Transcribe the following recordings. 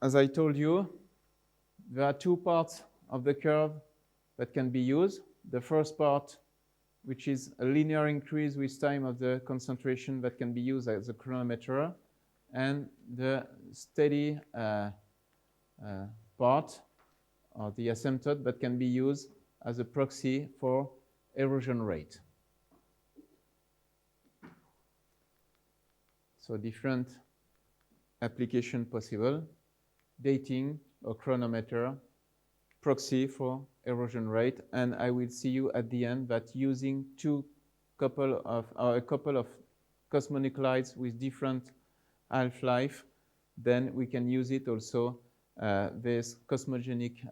as I told you, there are two parts of the curve that can be used. The first part, which is a linear increase with time of the concentration that can be used as a chronometer, and the steady part, or the asymptote, that can be used as a proxy for erosion rate. So different application possible: dating or chronometer, proxy for erosion rate, and I will see you at the end that using a couple of cosmonuclides with different half-life, then we can use it also, these cosmogenic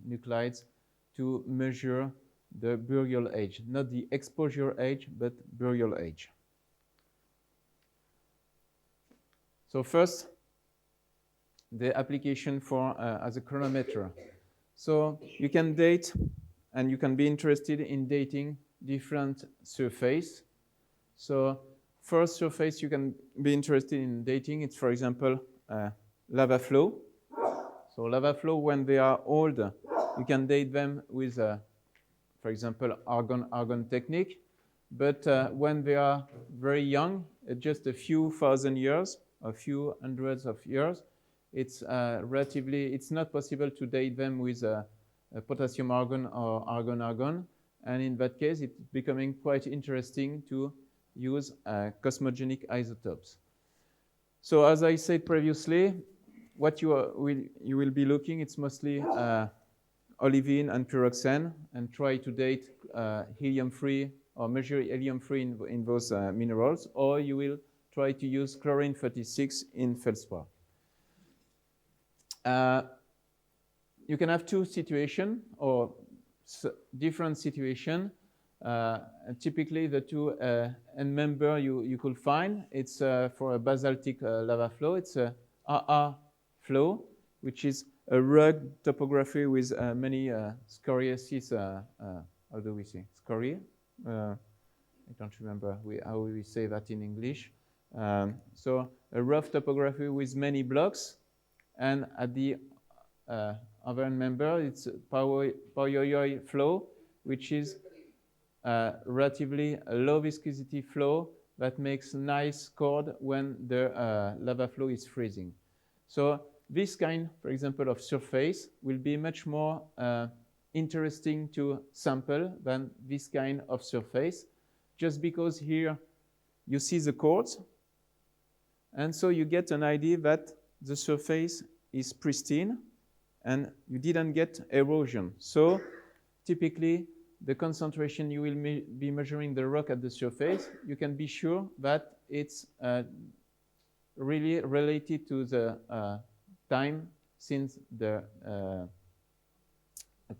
nuclides, to measure the burial age, not the exposure age, but burial age. So first, the application for as a chronometer. So you can date, and you can be interested in dating different surface. So first surface you can be interested in dating, it's, for example, lava flow. So lava flow, when they are old, you can date them with, for example, argon technique. But when they are very young, just a few thousand years, a few hundreds of years, it's it's not possible to date them with a potassium argon or argon, and in that case it's becoming quite interesting to use cosmogenic isotopes. So as I said previously, what you will be looking, it's mostly olivine and pyroxene, and try to date helium-3 or measure helium-3 in those minerals, or you will try to use chlorine-36 in feldspar. You can have two situations or different situations. Typically, the two end member you could find, it's for a basaltic lava flow. It's a AA flow, which is a rugged topography with many scoriaces. How do we say scoria? I don't remember how we say that in English. So a rough topography with many blocks. And at the other member, it's a Paoyoi flow, which is relatively a low viscosity flow that makes nice chord when the lava flow is freezing. So this kind, for example, of surface will be much more interesting to sample than this kind of surface, just because here you see the chords, and so you get an idea that the surface is pristine and you didn't get erosion. So typically, the concentration you will be measuring the rock at the surface, you can be sure that it's really related to the time since the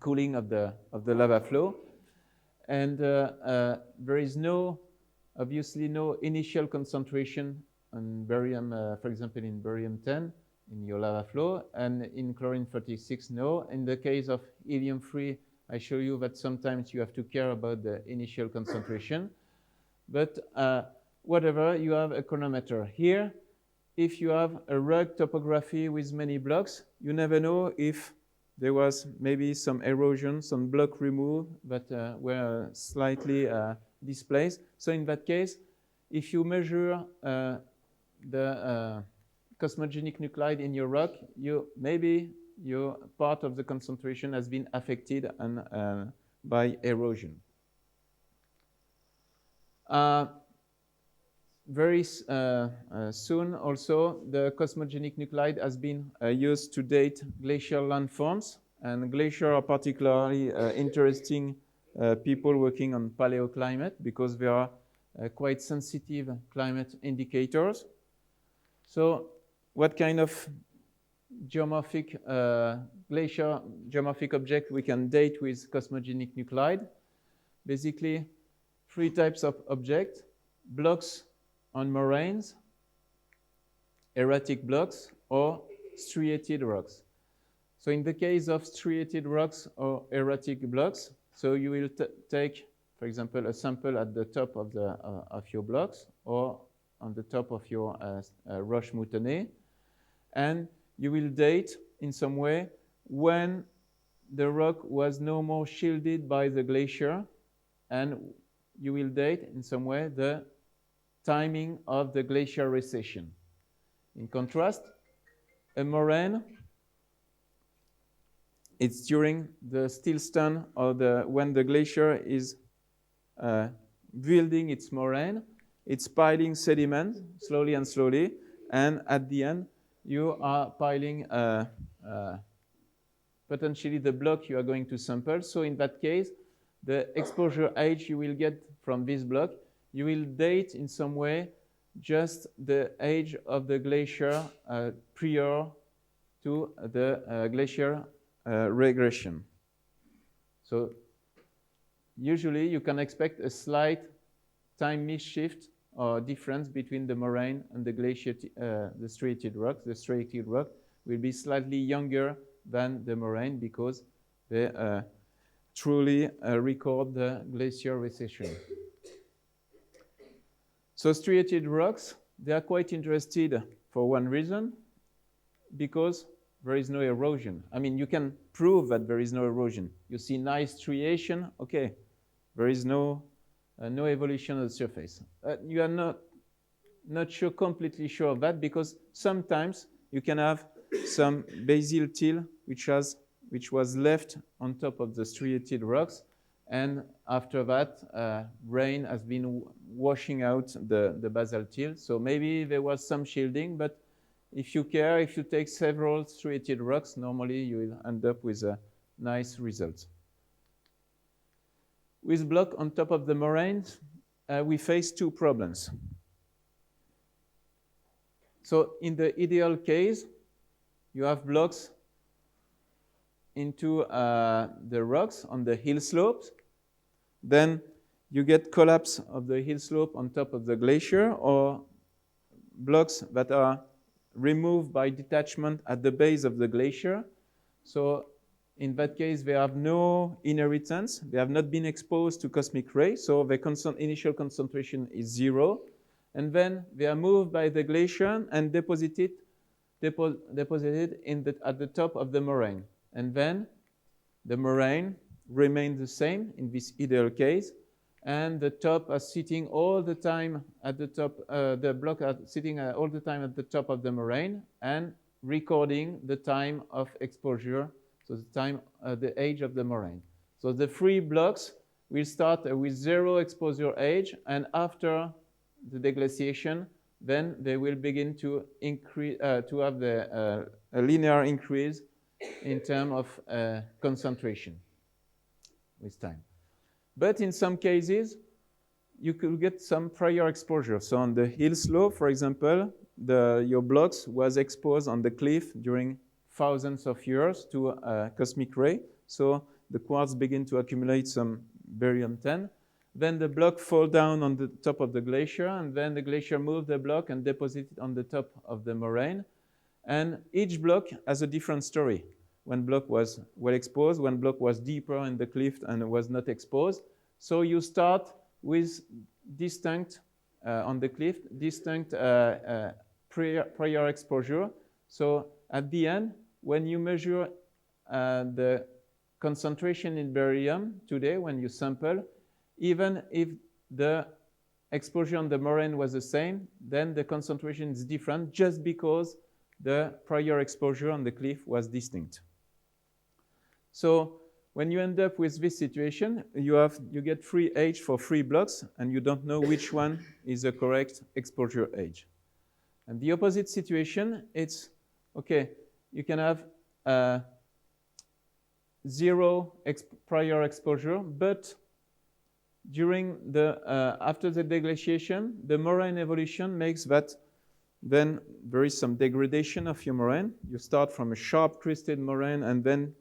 cooling of the lava flow. And there is obviously no initial concentration on barium, for example, in barium-10 in your lava flow, and in chlorine-36, no. In the case of helium-3, I show you that sometimes you have to care about the initial concentration. But whatever, you have a chronometer. Here, if you have a rugged topography with many blocks, you never know if there was maybe some erosion, some block removed that were slightly displaced. So in that case, if you measure the cosmogenic nuclide in your rock, maybe your part of the concentration has been affected by erosion. Very soon also, the cosmogenic nuclide has been used to date glacial landforms, and glaciers are particularly interesting people working on paleoclimate because they are quite sensitive climate indicators. So what kind of geomorphic glacier geomorphic object we can date with cosmogenic nuclide? Basically, three types of objects: blocks on moraines, erratic blocks, or striated rocks. So in the case of striated rocks or erratic blocks, so you will take, for example, a sample at the top of your blocks or on the top of your roche moutonnées, and you will date in some way when the rock was no more shielded by the glacier, and you will date in some way the timing of the glacial recession. In contrast, a moraine, it's during the stillstand or when the glacier is building its moraine, it's piling sediment slowly and slowly, and at the end you are piling potentially the block you are going to sample. So in that case, the exposure age you will get from this block, you will date in some way just the age of the glacier prior to the glacier regression. So usually you can expect a slight time misshift or difference between the moraine and the glacier, the striated rock. The striated rock will be slightly younger than the moraine because they truly record the glacier recession. So striated rocks, they are quite interested for one reason, because there is no erosion. I mean, you can prove that there is no erosion. You see nice striation, okay, there is no evolution of the surface. You are not sure, completely sure of that, because sometimes you can have some basal till which was left on top of the striated rocks, and after that rain has been washing out the basal till. So maybe there was some shielding, but if you care, if you take several striated rocks, normally you will end up with a nice result. With block on top of the moraines, we face two problems. So in the ideal case, you have blocks into the rocks on the hill slopes. Then you get collapse of the hill slope on top of the glacier, or blocks that are removed by detachment at the base of the glacier. So in that case, they have no inheritance. They have not been exposed to cosmic rays, so the initial concentration is 0. And then they are moved by the glacier and deposited at the top of the moraine. And then the moraine remains the same in this ideal case, and the top are sitting all the time at the top, the block are sitting all the time at the top of the moraine and recording the time of exposure, so the time, the age of the moraine. So the free blocks will start with 0 exposure age, and after the deglaciation, then they will begin to increase, to have a linear increase in terms of concentration with time. But in some cases, you could get some prior exposure. So on the hill slope, for example, your blocks was exposed on the cliff during thousands of years to a cosmic ray. So the quartz begin to accumulate some barium-10. Then the block fall down on the top of the glacier, and then the glacier move the block and deposit it on the top of the moraine. And each block has a different story. One block was well exposed, one block was deeper in the cliff and was not exposed. So you start with distinct, on the cliff, distinct prior exposure. So at the end, when you measure the concentration in barium today, when you sample, even if the exposure on the moraine was the same, then the concentration is different just because the prior exposure on the cliff was distinct. So when you end up with this situation, you get free age for 3 blocks, and you don't know which one is the correct exposure age. And the opposite situation, it's, okay, you can have 0 prior exposure, but during the, after the deglaciation, the moraine evolution makes that then there is some degradation of your moraine. You start from a sharp crested moraine and then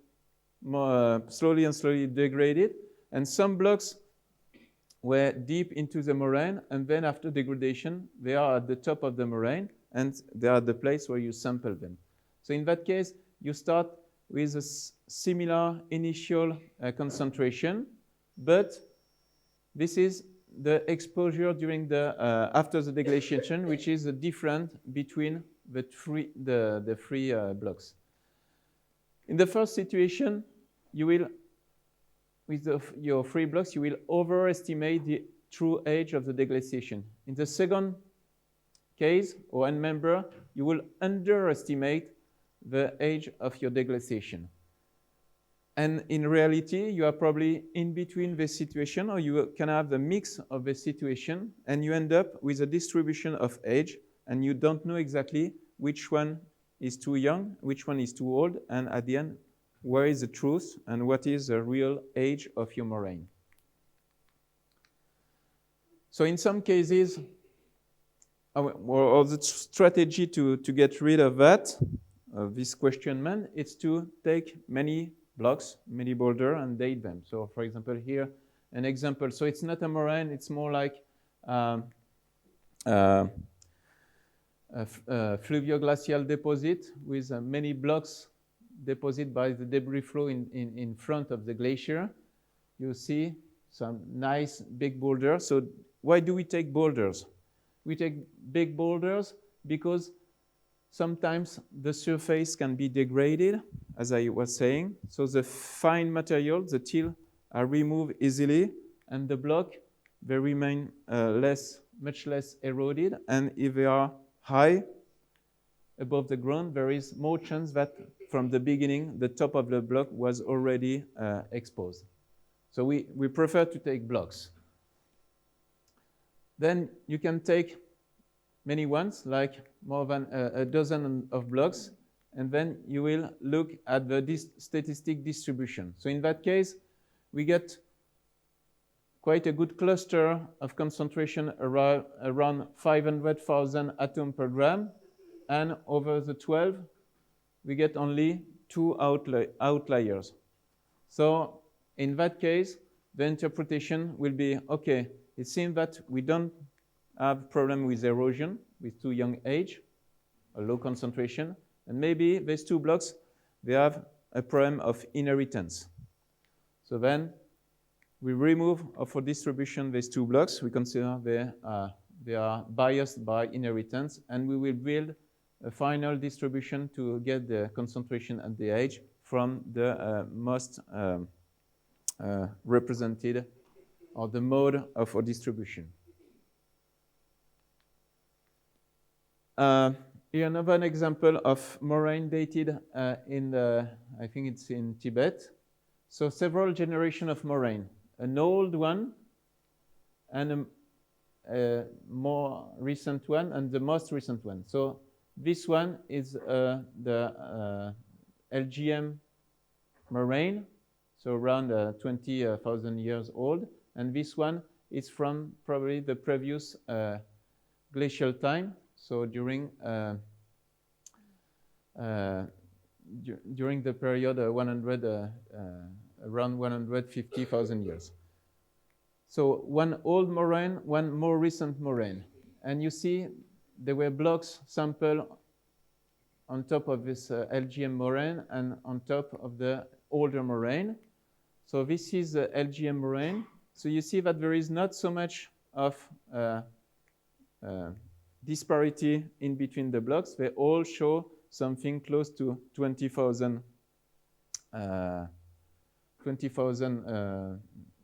slowly and slowly degraded. And some blocks were deep into the moraine, and then after degradation, they are at the top of the moraine, and they are the place where you sample them. So in that case, you start with a similar initial concentration, but this is the exposure during the after the deglaciation, which is different between the three blocks. In the first situation, you will, with your three blocks, you will overestimate the true age of the deglaciation. In the second case, or end member, you will underestimate the age of your deglaciation. And in reality, you are probably in between the situation, or you can have the mix of the situation, and you end up with a distribution of age, and you don't know exactly which one is too young, which one is too old, and at the end, where is the truth, and what is the real age of your moraine. So in some cases, or the strategy to get rid of that, of this questionment, is to take many blocks, many boulders, and date them. So for example, here, an example. So it's not a moraine, it's more like fluvioglacial deposit with many blocks deposited by the debris flow in front of the glacier. You see some nice big boulders. So why do we take boulders? We take big boulders because sometimes the surface can be degraded, as I was saying. So the fine material, the till, are removed easily, and the block, they remain much less eroded. And if they are high above the ground, there is more chance that from the beginning, the top of the block was already exposed. So we prefer to take blocks. Then you can take many ones, like more than a dozen of blocks, and then you will look at the statistic distribution. So in that case, we get quite a good cluster of concentration around 500,000 atoms per gram, and over the 12, we get only 2 outliers. So in that case, the interpretation will be, okay, it seems that we don't have problem with erosion with too young age, a low concentration, and maybe these 2 blocks, they have a problem of inheritance. So then we remove for distribution these 2 blocks. We consider they are biased by inheritance, and we will build a final distribution to get the concentration and the age from the most represented, or the mode of our distribution. Here another example of moraine dated I think it's in Tibet. So several generations of moraine, an old one and a more recent one and the most recent one. So this one is the LGM moraine, so around 20,000 years old. And this one is from probably the previous glacial time. So during the period around 150,000 years. So one old moraine, one more recent moraine. And you see there were blocks sampled on top of this LGM moraine and on top of the older moraine. So this is the LGM moraine. So you see that there is not so much of disparity in between the blocks. They all show something close to 20,000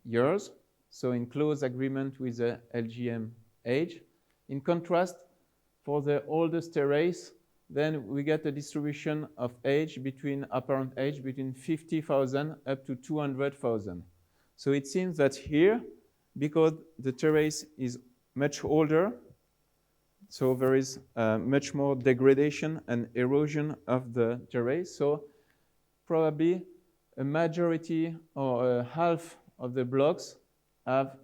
years. So in close agreement with the LGM age. In contrast, for the oldest terrace, then we get a distribution of age between apparent age between 50,000 up to 200,000. So it seems that here, because the terrace is much older, so there is much more degradation and erosion of the terrace. So probably a majority or half of the blocks have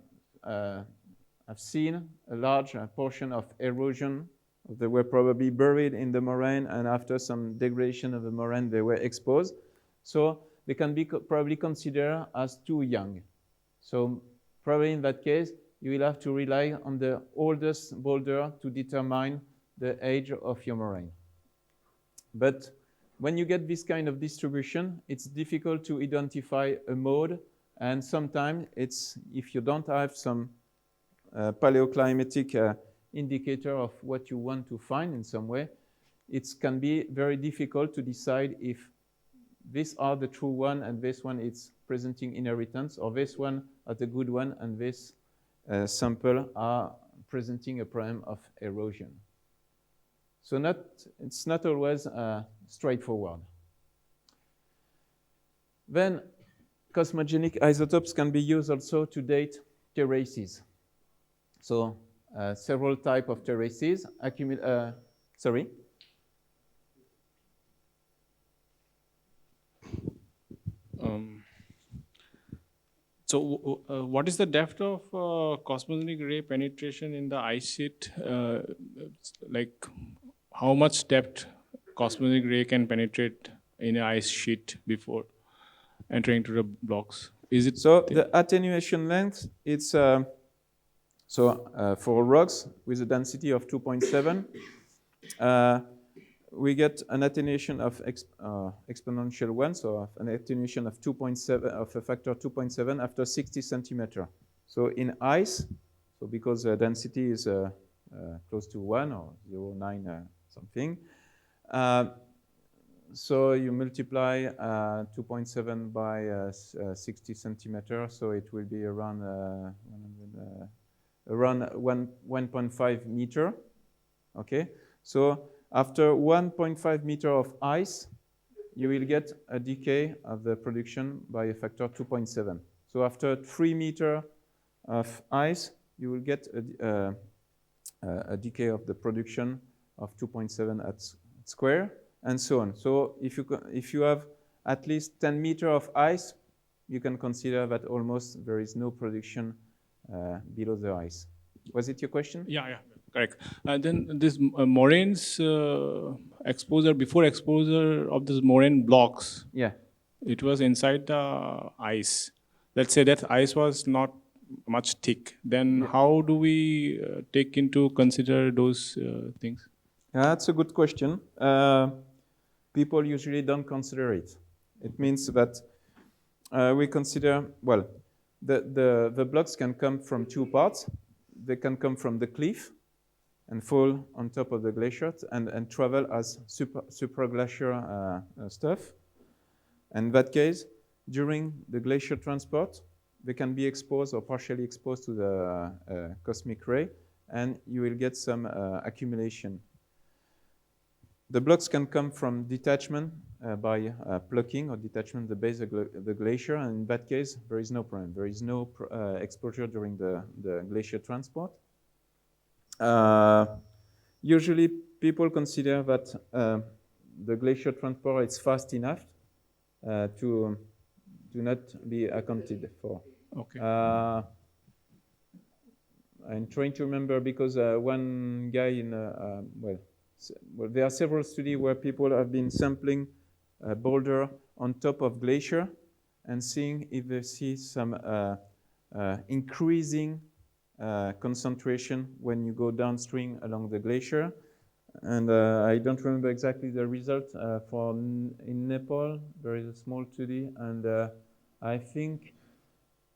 seen a large portion of erosion. They were probably buried in the moraine, and after some degradation of the moraine, they were exposed. So they can be probably considered as too young. So probably in that case, you will have to rely on the oldest boulder to determine the age of your moraine. But when you get this kind of distribution, it's difficult to identify a mode, and sometimes it's, if you don't have some paleoclimatic indicator of what you want to find in some way, it can be very difficult to decide if these are the true one and this one is presenting inheritance, or this one are the good one and this sample are presenting a problem of erosion. So it's not always straightforward. Then cosmogenic isotopes can be used also to date terraces. So several types of terraces sorry? So what is the depth of cosmogenic ray penetration in the ice sheet? Like how much depth cosmogenic ray can penetrate in an ice sheet before entering to the blocks? Is it so the attenuation length? It's for rocks with a density of 2.7. We get an attenuation of exponential 1, so an attenuation of 2.7 of a factor 2.7 after 60 centimeter. So in ice, so because the density is close to 1 or 0.9 something, so you multiply 2.7 by 60 centimeter, so it will be around 1.5 meter. Okay, so after 1.5 meter of ice, you will get a decay of the production by a factor 2.7. So after 3 meter of ice, you will get a decay of the production of 2.7 at square, and so on. So if you have at least 10 meter of ice, you can consider that almost there is no production below the ice. Was it your question? Yeah. Correct. Then this moraines exposure, before exposure of these moraine blocks, yeah, it was inside the ice. Let's say that ice was not much thick. Then how do we take into consider those things? Yeah, that's a good question. People usually don't consider it. It means that we consider, well, the blocks can come from two parts. They can come from the cliff and fall on top of the glacier and travel as supraglacial stuff. And in that case, during the glacier transport, they can be exposed or partially exposed to the cosmic ray, and you will get some accumulation. The blocks can come from detachment by plucking or detachment at the base of the glacier, and in that case, there is no problem. There is no exposure during the glacier transport. Usually, people consider that the glacier transport is fast enough to not be accounted for. Okay. I'm trying to remember because one guy in well, there are several studies where people have been sampling a boulder on top of glacier and seeing if they see some increasing concentration when you go downstream along the glacier. And I don't remember exactly the result. In Nepal, there is a small study, and I think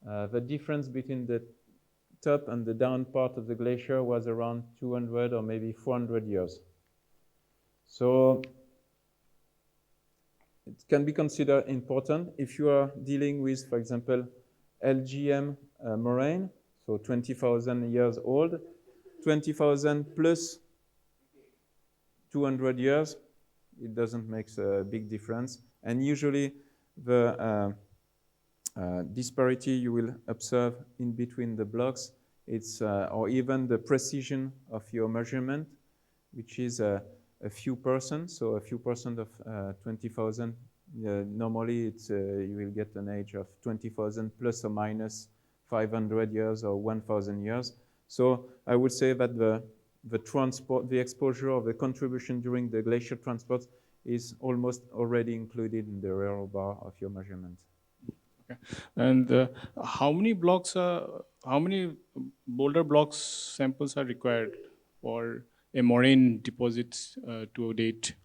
the difference between the top and the down part of the glacier was around 200 or maybe 400 years. So it can be considered important if you are dealing with, for example, LGM moraine, so 20,000 years old, 20,000 plus 200 years, it doesn't make a big difference. And usually the disparity you will observe in between the blocks, it's or even the precision of your measurement, which is a few percent. So a few percent of 20,000. Normally, it's you will get an age of 20,000 plus or minus 500 years or 1,000 years. So I would say that the transport, the exposure of the contribution during the glacier transport is almost already included in the error bar of your measurement. Okay. And how many blocks, how many boulder blocks samples are required for a moraine deposit to date?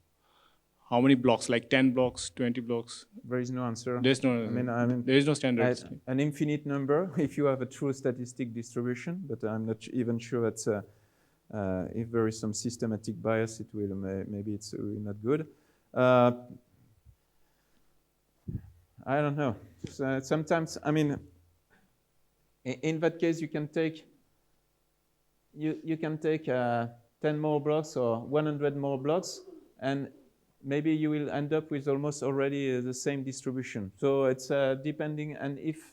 How many blocks, like 10 blocks, 20 blocks? There is no answer. There's no, I mean, there is no standard. An infinite number if you have a true statistic distribution, but I'm not even sure that's If there is some systematic bias, it will maybe it's not good. I don't know. So sometimes, I mean, in that case, you can take 10 more blocks or 100 more blocks, and maybe you will end up with almost already the same distribution. So it's depending, and if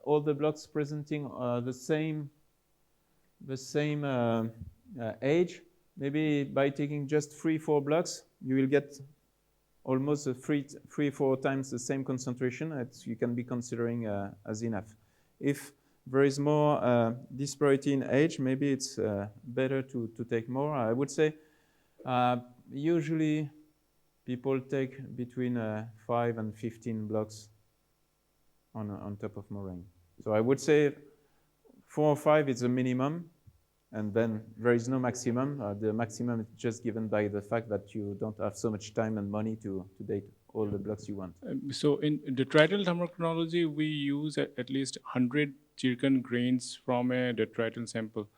all the blocks presenting the same age, maybe by taking just 3-4 blocks, you will get almost 3-4 times the same concentration that you can be considering as enough. If there is more disparity in age, maybe it's better to take more. I would say usually people take between 5 and 15 blocks on top of moraine. So I would say 4 or 5 is the minimum, and then there is no maximum. The maximum is just given by the fact that you don't have so much time and money to date all the blocks you want. So in detrital thermochronology, we use at least 100 zircon grains from a detrital sample.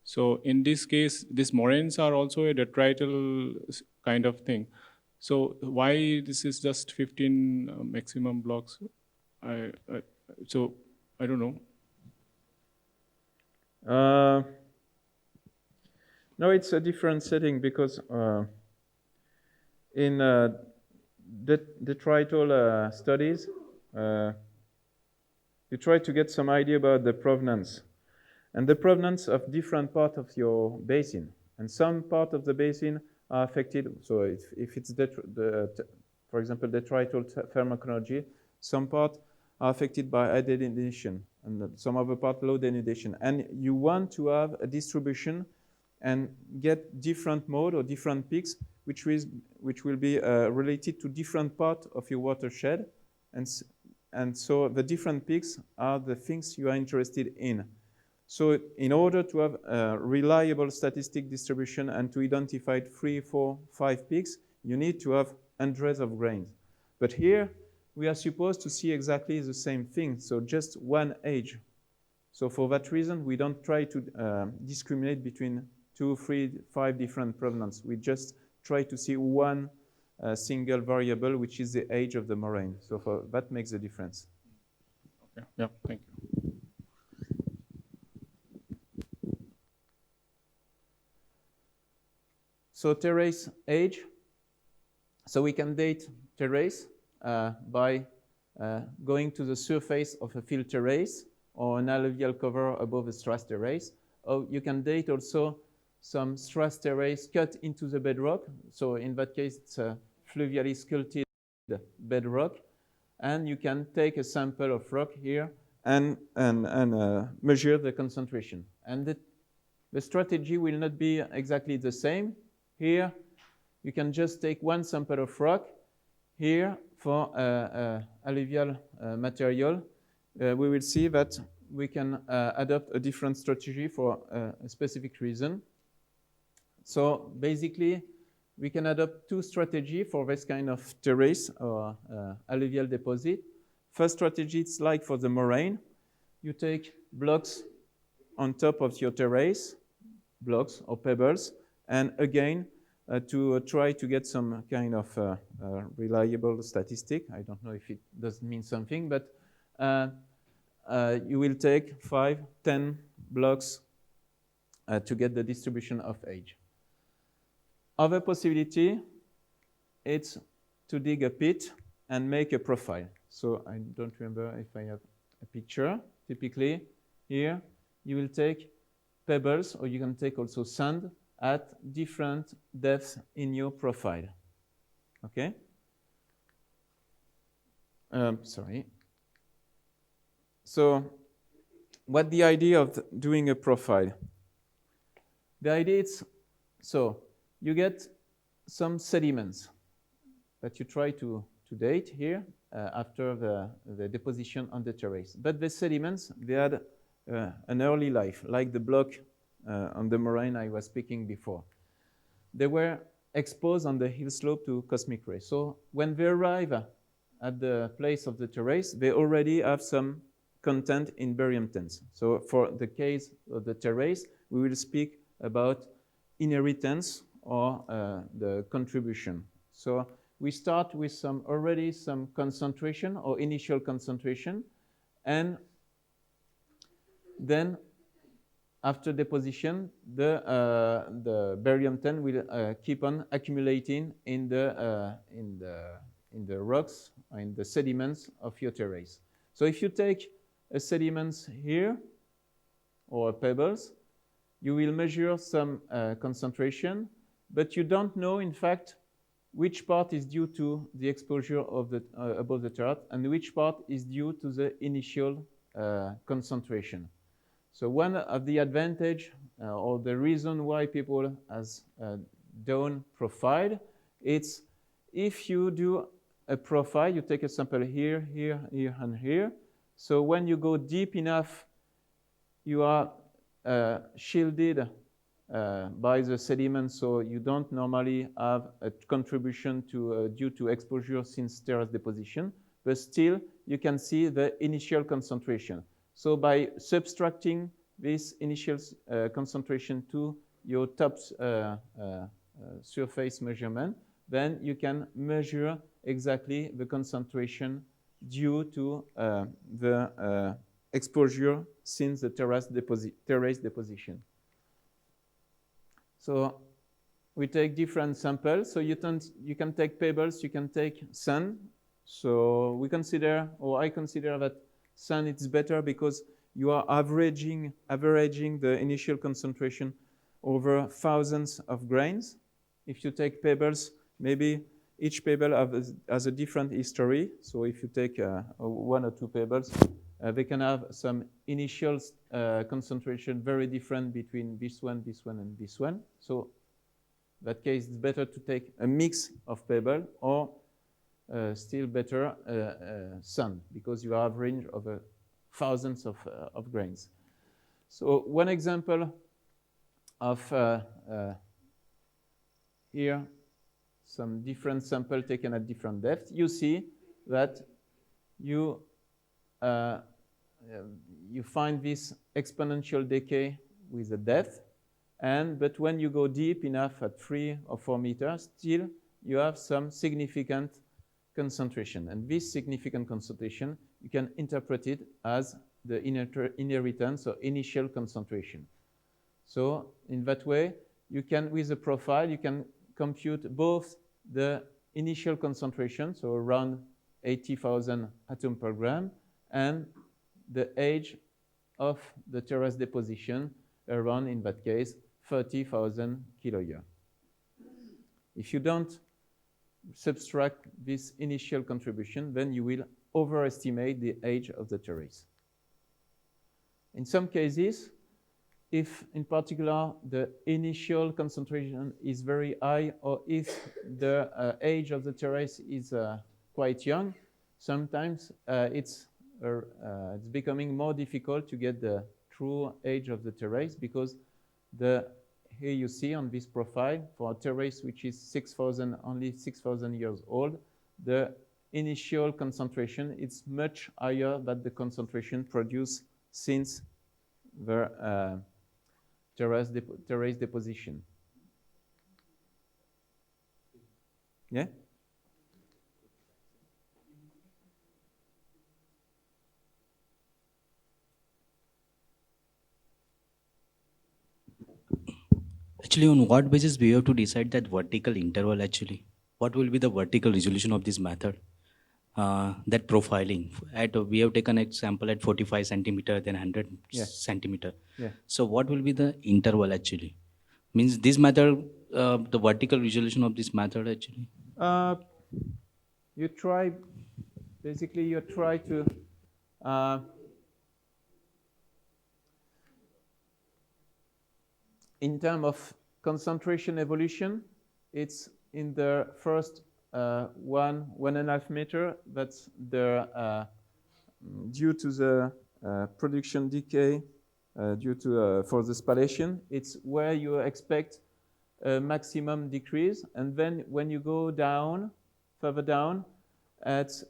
So in this case, these moraines are also a detrital kind of thing. So why this is just 15 maximum blocks? So I don't know. No, it's a different setting because in detrital studies, you try to get some idea about the provenance and the provenance of different parts of your basin. And some part of the basin are affected. So if it's for example, detrital thermochronology, some part are affected by high denudation and some other part low denudation. And you want to have a distribution and get different mode or different peaks, which will be related to different part of your watershed. And so the different peaks are the things you are interested in. So in order to have a reliable statistic distribution and to identify 3, 4, 5 peaks, you need to have hundreds of grains. But here, we are supposed to see exactly the same thing, so just one age. So for that reason, we don't try to discriminate between 2, 3, 5 different provenance. We just try to see one single variable, which is the age of the moraine. So that makes a difference. Okay, yeah, thank you. So terrace age. So we can date terrace by going to the surface of a field terrace or an alluvial cover above a strath terrace. Or you can date also some strath terrace cut into the bedrock. So in that case, it's a fluvially sculpted bedrock. And you can take a sample of rock here and measure the concentration. And the strategy will not be exactly the same. Here, you can just take one sample of rock. Here, for alluvial material, we will see that we can adopt a different strategy for a specific reason. So basically, we can adopt 2 strategies for this kind of terrace or alluvial deposit. First strategy, it's like for the moraine. You take blocks on top of your terrace, blocks or pebbles, and again, to try to get some kind of reliable statistic. I don't know if it does mean something, but you will take 5, 10 blocks to get the distribution of age. Other possibility, it's to dig a pit and make a profile. So I don't remember if I have a picture. Typically, here you will take pebbles, or you can take also sand at different depths in your profile. Okay? Sorry. So what the idea of doing a profile? The idea is, so you get some sediments that you try to date here after the deposition on the terrace. But the sediments, they had an early life, like the block on the moraine I was speaking before. They were exposed on the hill slope to cosmic rays. So when they arrive at the place of the terrace, they already have some content in barium 10s. So for the case of the terrace, we will speak about inheritance or the contribution. So we start with already some concentration or initial concentration, and then after deposition, the barium-10 will keep on accumulating in the rocks, in the sediments of your terrace. So if you take a sediments here or pebbles, you will measure some concentration, but you don't know, in fact, which part is due to the exposure of the above the chart and which part is due to the initial concentration. So one of the advantage or the reason why people has done profile, it's if you do a profile, you take a sample here, here, here, and here. So when you go deep enough, you are shielded by the sediment, so you don't normally have a contribution due to exposure since terrace deposition, but still you can see the initial concentration. So by subtracting this initial concentration to your top surface measurement, then you can measure exactly the concentration due to the exposure since the terrace deposition. So we take different samples. So you can take pebbles, you can take sand. So we consider, or I consider that sand is better because you are averaging the initial concentration over thousands of grains. If you take pebbles, maybe each pebble has a different history. So if you take one or two pebbles, they can have some initial concentration very different between this one, and this one. So in that case, it's better to take a mix of pebble or still better sand because you have range of thousands of grains. So one example of here, some different sample taken at different depth. You see that you find this exponential decay with the depth, but when you go deep enough at 3 or 4 meters, still you have some significant concentration. And this significant concentration, you can interpret it as the inheritance or initial concentration. So in that way, you can, with a profile, you can compute both the initial concentration, so around 80,000 atoms per gram, and the age of the terrace deposition, around, in that case, 30,000 kiloyear. If you don't subtract this initial contribution, then you will overestimate the age of the terrace. In some cases, if in particular the initial concentration is very high, or if the age of the terrace is quite young, sometimes it's becoming more difficult to get the true age of the terrace because here you see on this profile for a terrace which is only 6,000 years old, the initial concentration is much higher than the concentration produced since the terrace deposition. Yeah? Actually, on what basis we have to decide that vertical interval actually? What will be the vertical resolution of this method? That profiling. We have taken an sample at 45 centimeter, then 100 centimeter. Yeah. So what will be the interval actually? Means this method, the vertical resolution of this method actually? You try to in terms of concentration evolution, it's in the first 1.5 meter. That's the due to the production decay due to for the spallation. It's where you expect a maximum decrease, and then when you go down, further down,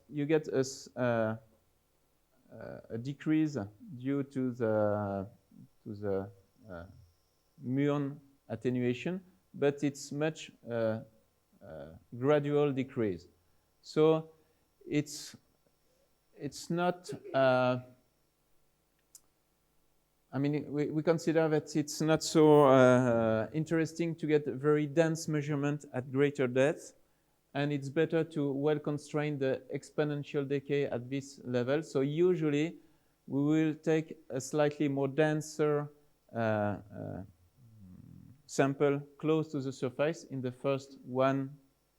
you get a decrease due to the muon attenuation, but it's much gradual decrease. So it's not, I mean, we consider that it's not so interesting to get a very dense measurement at greater depth, and it's better to well constrain the exponential decay at this level. So usually we will take a slightly more denser sample close to the surface in the first 1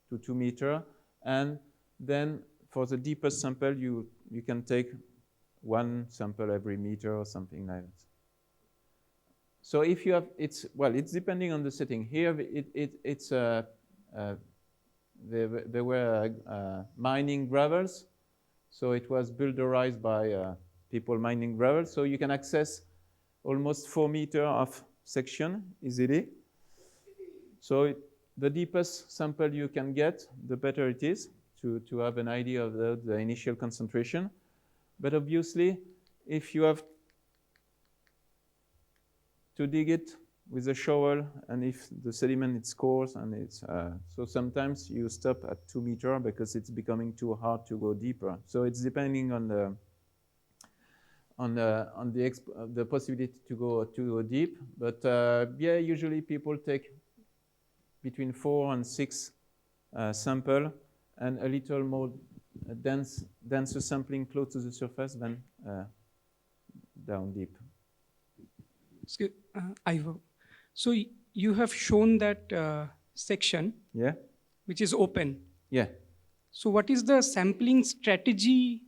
to 2 meter, and then for the deepest sample you can take 1 sample every meter or something like that. So if you have, it's depending on the setting. Here there were mining gravels, so it was boulderized by people mining gravel. So you can access almost 4 meters of section easily. So the deepest sample you can get, the better it is to have an idea of the initial concentration. But obviously, if you have to dig it with a shovel, and if the sediment is coarse, and it's so sometimes you stop at 2 meters because it's becoming too hard to go deeper. So it's depending on the possibility to go deep. But yeah, usually people take between 4 and 6 sample, and a little more denser sampling close to the surface than down deep. Ivo, so you have shown that section, Yeah. which is open. Yeah. So what is the sampling strategy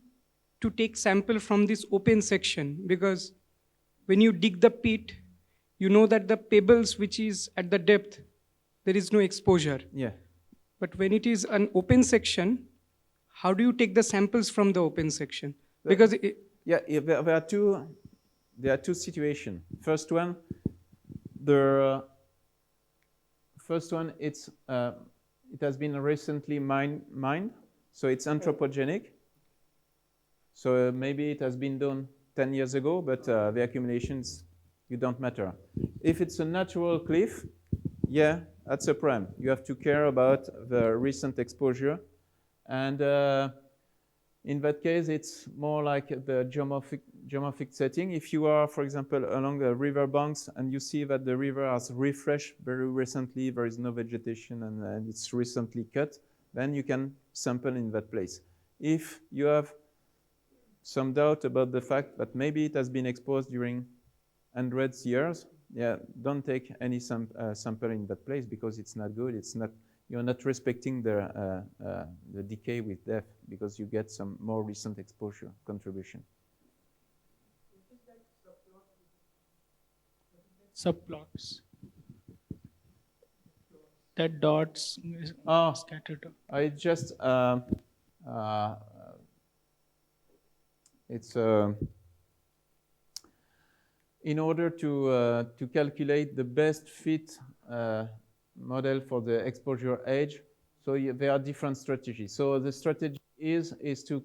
to take sample from this open section? Because when you dig the pit, you know that the pebbles which is at the depth, there is no exposure. Yeah. But when it is an open section, how do you take the samples from the open section? Because there are two situations. First one, it has been recently mined, so it's anthropogenic. So maybe it has been done 10 years ago, but the accumulations, you don't matter. If it's a natural cliff, yeah, that's a problem. You have to care about the recent exposure. And in that case, it's more like the geomorphic setting. If you are, for example, along the river banks and you see that the river has refreshed very recently, there is no vegetation, and it's recently cut, then you can sample in that place. If you have some doubt about the fact that maybe it has been exposed during hundreds of years, yeah, don't take any sample in that place because it's not good. It's not. You're not respecting the decay with depth because you get some more recent exposure contribution. Subplots. That dots scattered. I just it's in order to calculate the best fit model for the exposure age. So there are different strategies. So the strategy is to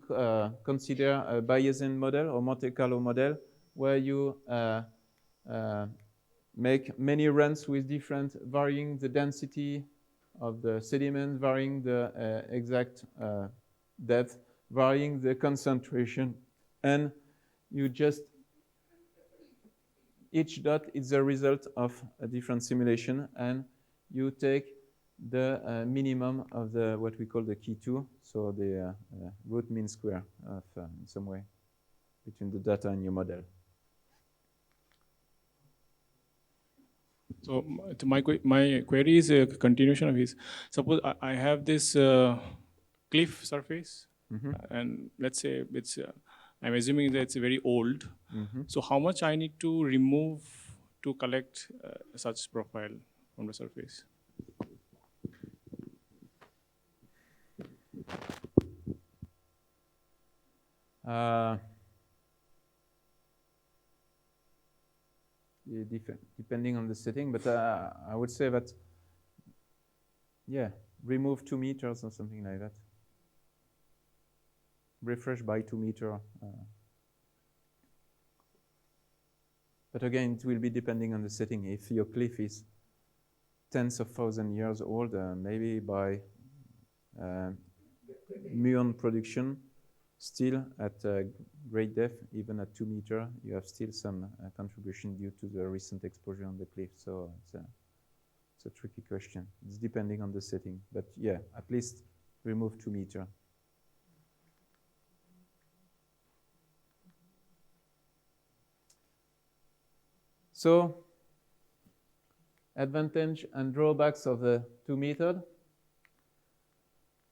consider a Bayesian model or Monte Carlo model where you make many runs with different varying the density of the sediment, varying the exact depth, varying the concentration, and you just each dot is the result of a different simulation, and you take the minimum of the what we call the key 2, so the root mean square of in some way between the data and your model. So my query is a continuation of his. Suppose I have this cliff surface, and let's say it's I'm assuming that it's very old. So how much I need to remove to collect such profile from the surface? Depending on the setting, but I would say that, yeah, remove 2 meters or something like that. Refresh by 2 meters. But again, it will be depending on the setting. If your cliff is tens of thousands of years old, maybe by muon production, still at great depth, even at 2 meters, you have still some contribution due to the recent exposure on the cliff. So it's a tricky question. It's depending on the setting. But yeah, at least remove 2 meters. So, advantage and drawbacks of the 2 method.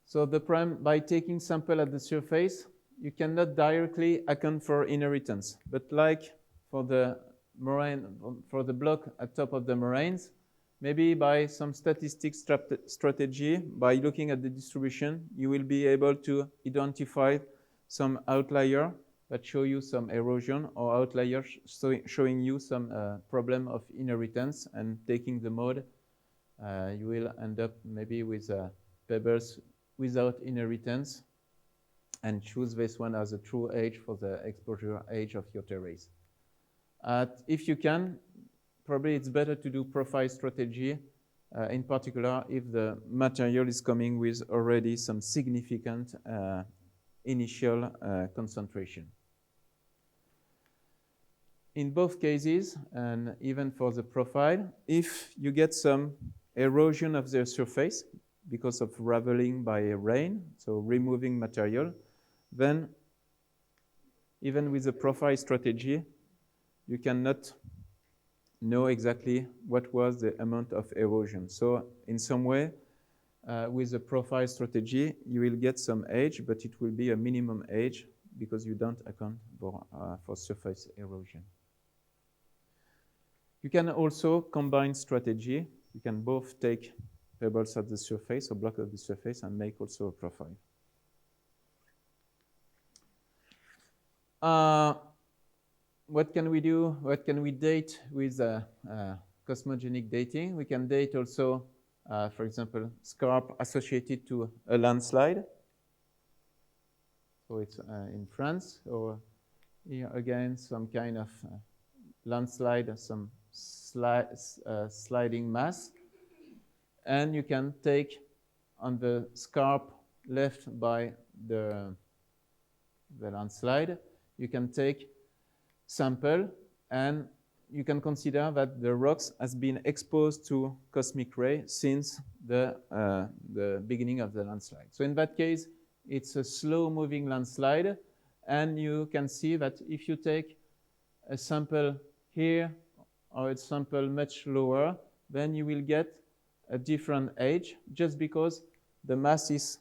So by taking sample at the surface, you cannot directly account for inheritance. But like for the moraine, for the block at top of the moraines, maybe by some statistics strategy, by looking at the distribution, you will be able to identify some outlier that show you some erosion, or outliers showing you some problem of inheritance, and taking the mode, you will end up maybe with pebbles without inheritance, and choose this one as a true age for the exposure age of your terrace. If you can, probably it's better to do profile strategy, in particular if the material is coming with already some significant initial concentration. In both cases, and even for the profile, if you get some erosion of the surface because of raveling by rain, so removing material, then even with the profile strategy, you cannot know exactly what was the amount of erosion. So in some way, with the profile strategy, you will get some age, but it will be a minimum age because you don't account for surface erosion. You can also combine strategy. You can both take pebbles at the surface or block at the surface and make also a profile. What can we do? What can we date with cosmogenic dating? We can date also, for example, scarp associated to a landslide. So it's in France, or here again, some kind of landslide, some sliding mass. And you can take on the scarp left by the landslide, you can take sample, and you can consider that the rocks has been exposed to cosmic ray since the beginning of the landslide. So in that case, it's a slow-moving landslide, and you can see that if you take a sample here or a sample much lower, then you will get a different age, just because the mass is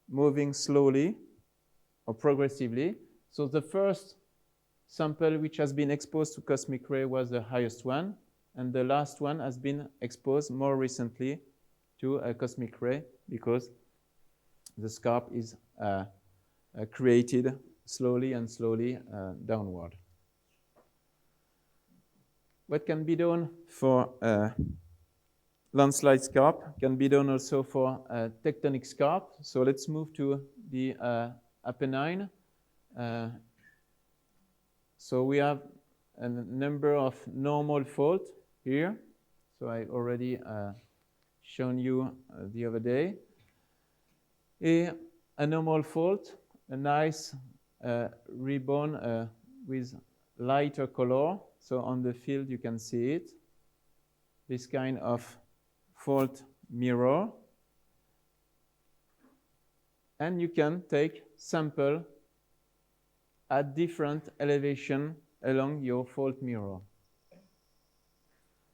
moving slowly or progressively. So the first sample which has been exposed to cosmic ray was the highest one, and the last one has been exposed more recently to a cosmic ray because the scarp is created slowly and slowly downward. What can be done for landslide scarp can be done also for tectonic scarp. So let's move to the Apennine. So we have a number of normal faults here. So I already shown you the other day. A normal fault, a nice ribbon with lighter color. So on the field you can see it. This kind of fault mirror. And you can take sample at different elevation along your fault mirror.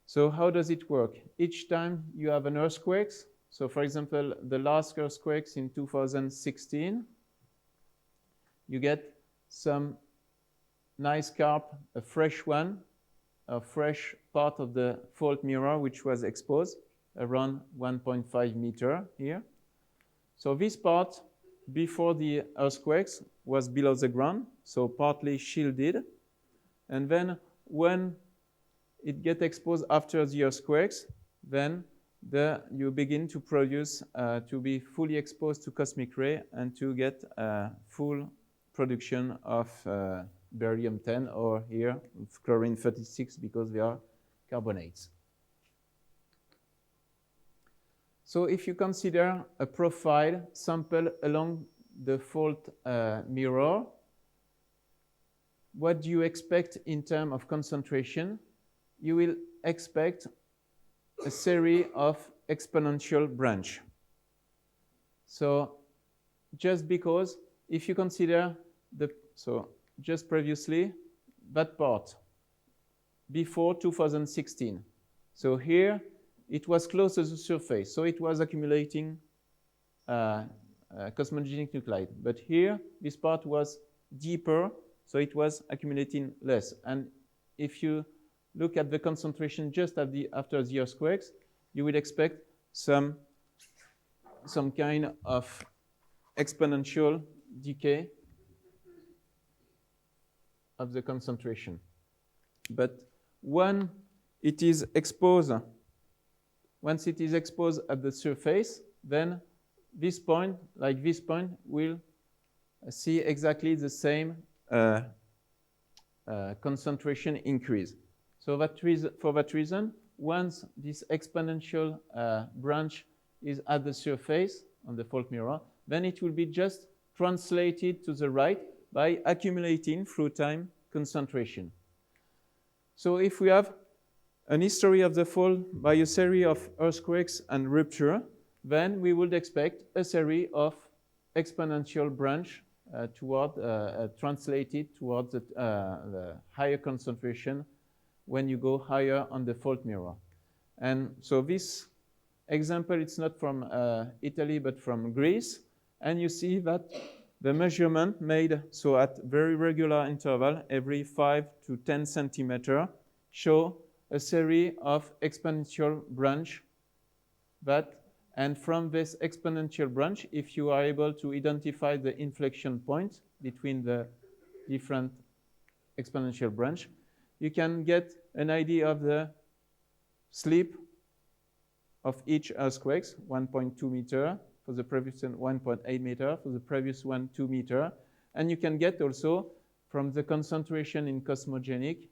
So how does it work? Each time you have an earthquake, so for example, the last earthquakes in 2016, you get some nice scarp, a fresh one, a fresh part of the fault mirror which was exposed around 1.5 meter here. So this part before the earthquakes was below the ground, so partly shielded. And then when it gets exposed after the earthquakes, then you begin to produce, to be fully exposed to cosmic ray and to get full production of barium-10, or here with chlorine-36 because they are carbonates. So if you consider a profile sample along the fault mirror, what do you expect in terms of concentration? You will expect a series of exponential branch. So just because if you consider just previously that part before 2016. So here it was close to the surface, so it was accumulating cosmogenic nuclide. But here this part was deeper, so it was accumulating less. And if you look at the concentration just after the earthquakes, you would expect some kind of exponential decay of the concentration. But once it is exposed at the surface, then this point, like this point, will see exactly the same concentration increase. So for that reason, once this exponential branch is at the surface on the fault mirror, then it will be just translated to the right by accumulating through time concentration. So if we have an history of the fault by a series of earthquakes and rupture, then we would expect a series of exponential branch translated towards the higher concentration when you go higher on the fault mirror. And so this example, it's not from Italy, but from Greece. And you see that the measurement made so at very regular interval, every 5 to 10 centimeter, show a series of exponential branch and from this exponential branch, if you are able to identify the inflection point between the different exponential branch, you can get an idea of the slip of each earthquake, 1.2 meter, for the previous one, 1.8 meter, for the previous one, 2 meter. And you can get also, from the concentration in cosmogenic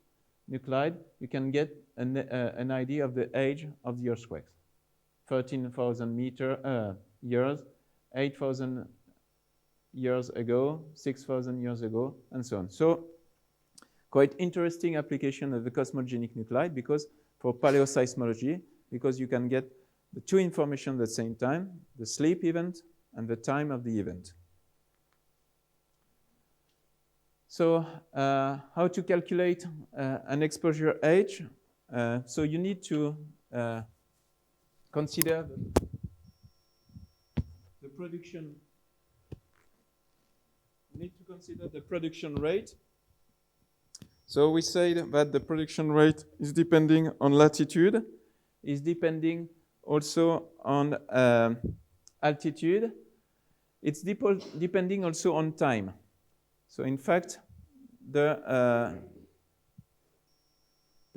nuclide, you can get an idea of the age of the earthquakes. 13,000 years, 8,000 years ago, 6,000 years ago, and so on. So quite interesting application of the cosmogenic nuclide because for paleoseismology, because you can get the two information at the same time, the slip event and the time of the event. So how to calculate an exposure age? So you need to consider the production. You need to consider the production rate. So we said that the production rate is depending on latitude, is depending also on altitude. It's depending also on time. So in fact, the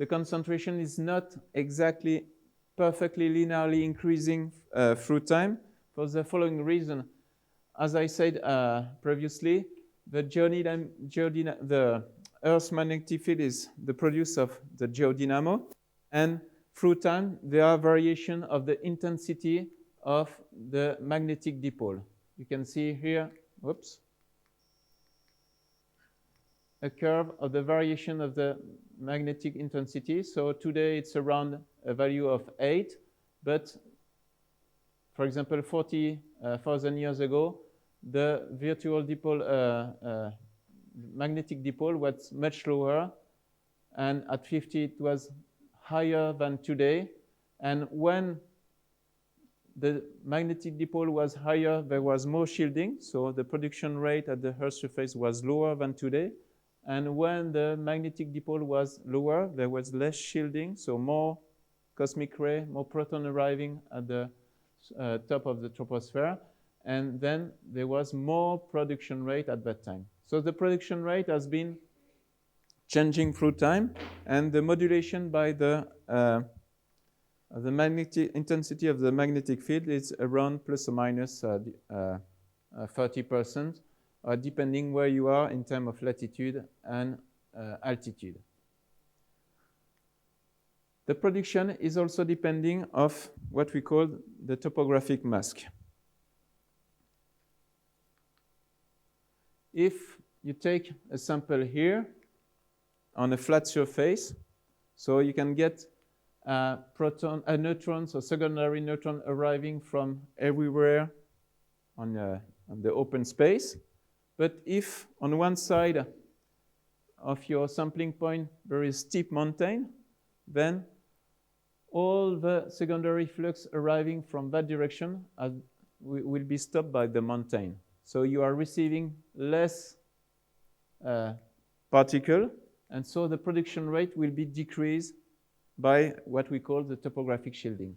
concentration is not exactly perfectly linearly increasing through time for the following reason. As I said previously, the Earth's magnetic field is the produce of the geodynamo, and through time there are variation of the intensity of the magnetic dipole. You can see here, a curve of the variation of the magnetic intensity. So today it's around a value of 8, but for example, 40,000 years ago, the virtual dipole, magnetic dipole was much lower, and at 50 it was higher than today. And when the magnetic dipole was higher, there was more shielding, so the production rate at the Earth's surface was lower than today. And when the magnetic dipole was lower, there was less shielding, so more cosmic ray, more proton arriving at the top of the troposphere. And then there was more production rate at that time. So the production rate has been changing through time, and the modulation by the magnetic intensity of the magnetic field is around plus or minus 30%. depending where you are in terms of latitude and altitude. The production is also depending of what we call the topographic mask. If you take a sample here on a flat surface, so you can get neutrons or secondary neutrons arriving from everywhere on the open space. But if on one side of your sampling point there is steep mountain, then all the secondary flux arriving from that direction will be stopped by the mountain. So you are receiving less particle, and so the production rate will be decreased by what we call the topographic shielding.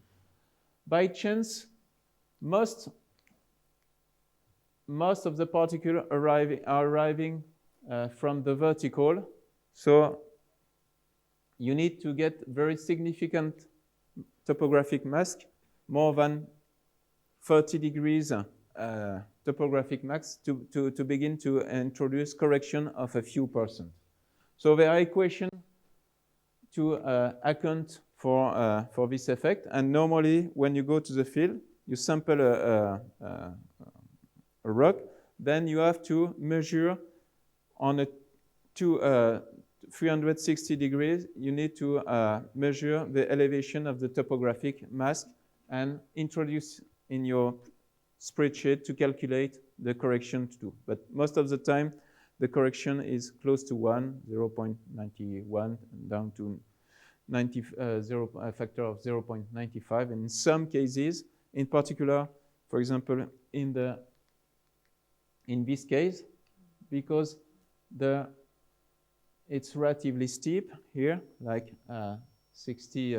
By chance, most of the particles are arriving from the vertical, so you need to get very significant topographic mask, more than 30 degrees topographic mask to begin to introduce correction of a few %. So there are equations to account for this effect, and normally when you go to the field, you sample a rock, then you have to measure on a 360 degrees, you need to measure the elevation of the topographic mask and introduce in your spreadsheet to calculate the correction to do. But most of the time, the correction is close to 1, 0.91, down to a factor of 0.95. And in some cases, in particular, for example, in this case, because it's relatively steep here, like 60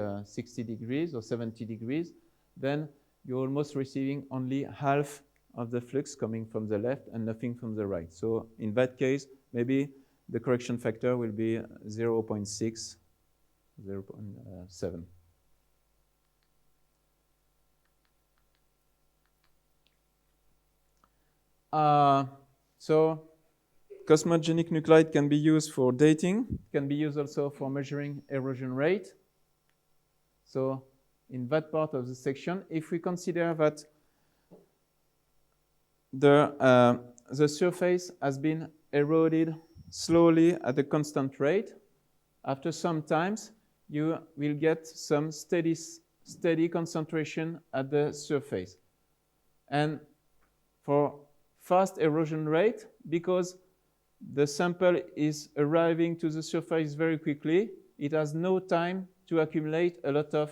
degrees or 70 degrees, then you're almost receiving only half of the flux coming from the left and nothing from the right. So in that case, maybe the correction factor will be 0.6, 0.7. So cosmogenic nuclide can be used for dating, can be used also for measuring erosion rate. So in that part of the section, if we consider that the surface has been eroded slowly at a constant rate, after some times you will get some steady concentration at the surface. And for fast erosion rate, because the sample is arriving to the surface very quickly, it has no time to accumulate a lot of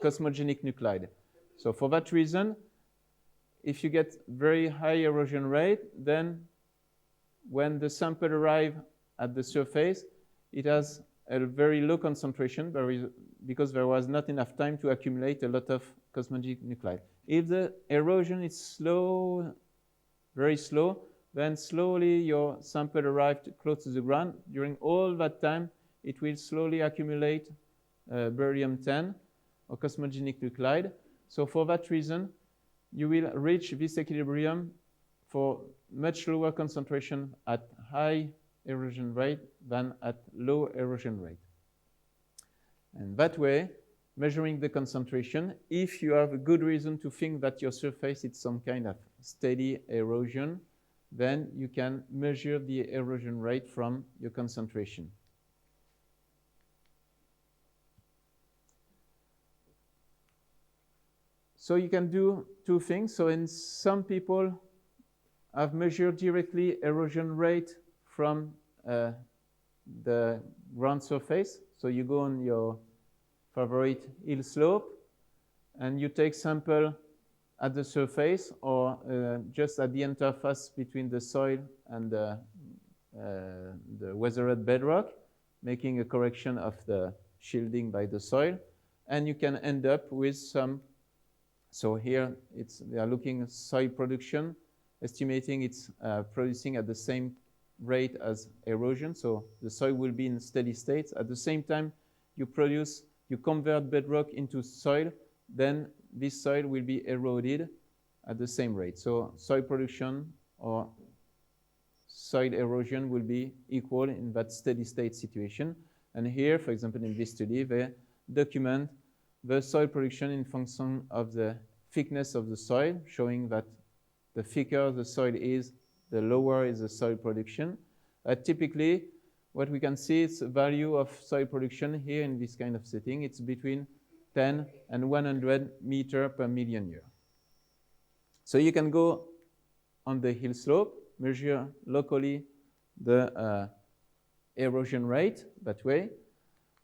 cosmogenic nuclide. So for that reason, if you get very high erosion rate, then when the sample arrives at the surface, it has a very low concentration because there was not enough time to accumulate a lot of cosmogenic nuclide. If the erosion is slow, very slow, then slowly your sample arrived close to the ground. During all that time, it will slowly accumulate barium-10 or cosmogenic nuclide. So for that reason, you will reach this equilibrium for much lower concentration at high erosion rate than at low erosion rate. And that way, measuring the concentration, if you have a good reason to think that your surface is some kind of steady erosion, then you can measure the erosion rate from your concentration. So you can do two things. So in some people have measured directly erosion rate from the ground surface. So you go on your favorite hill slope and you take sample at the surface or just at the interface between the soil and the weathered bedrock, making a correction of the shielding by the soil. And you can end up with some. So here they are looking at soil production, estimating it's producing at the same rate as erosion. So the soil will be in steady state. At the same time, you convert bedrock into soil, then this soil will be eroded at the same rate. So soil production or soil erosion will be equal in that steady state situation. And here, for example, in this study, they document the soil production in function of the thickness of the soil, showing that the thicker the soil is, the lower is the soil production. Typically, what we can see is the value of soil production here in this kind of setting. It's between 10 and 100 meter per million year. So you can go on the hill slope, measure locally the erosion rate that way,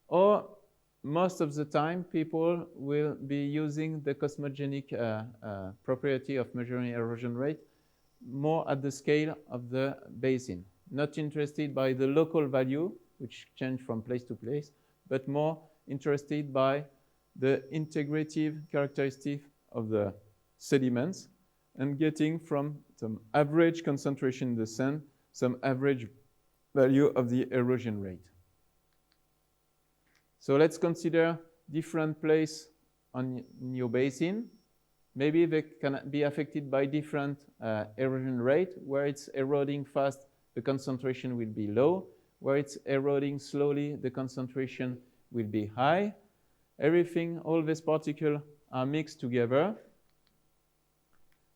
or most of the time people will be using the cosmogenic property of measuring erosion rate more at the scale of the basin. Not interested by the local value, which change from place to place, but more interested by the integrative characteristic of the sediments and getting from some average concentration in the sand, some average value of the erosion rate. So let's consider different places on your basin. Maybe they can be affected by different erosion rate. Where it's eroding fast, the concentration will be low. Where it's eroding slowly, the concentration will be high. Everything, all these particles are mixed together.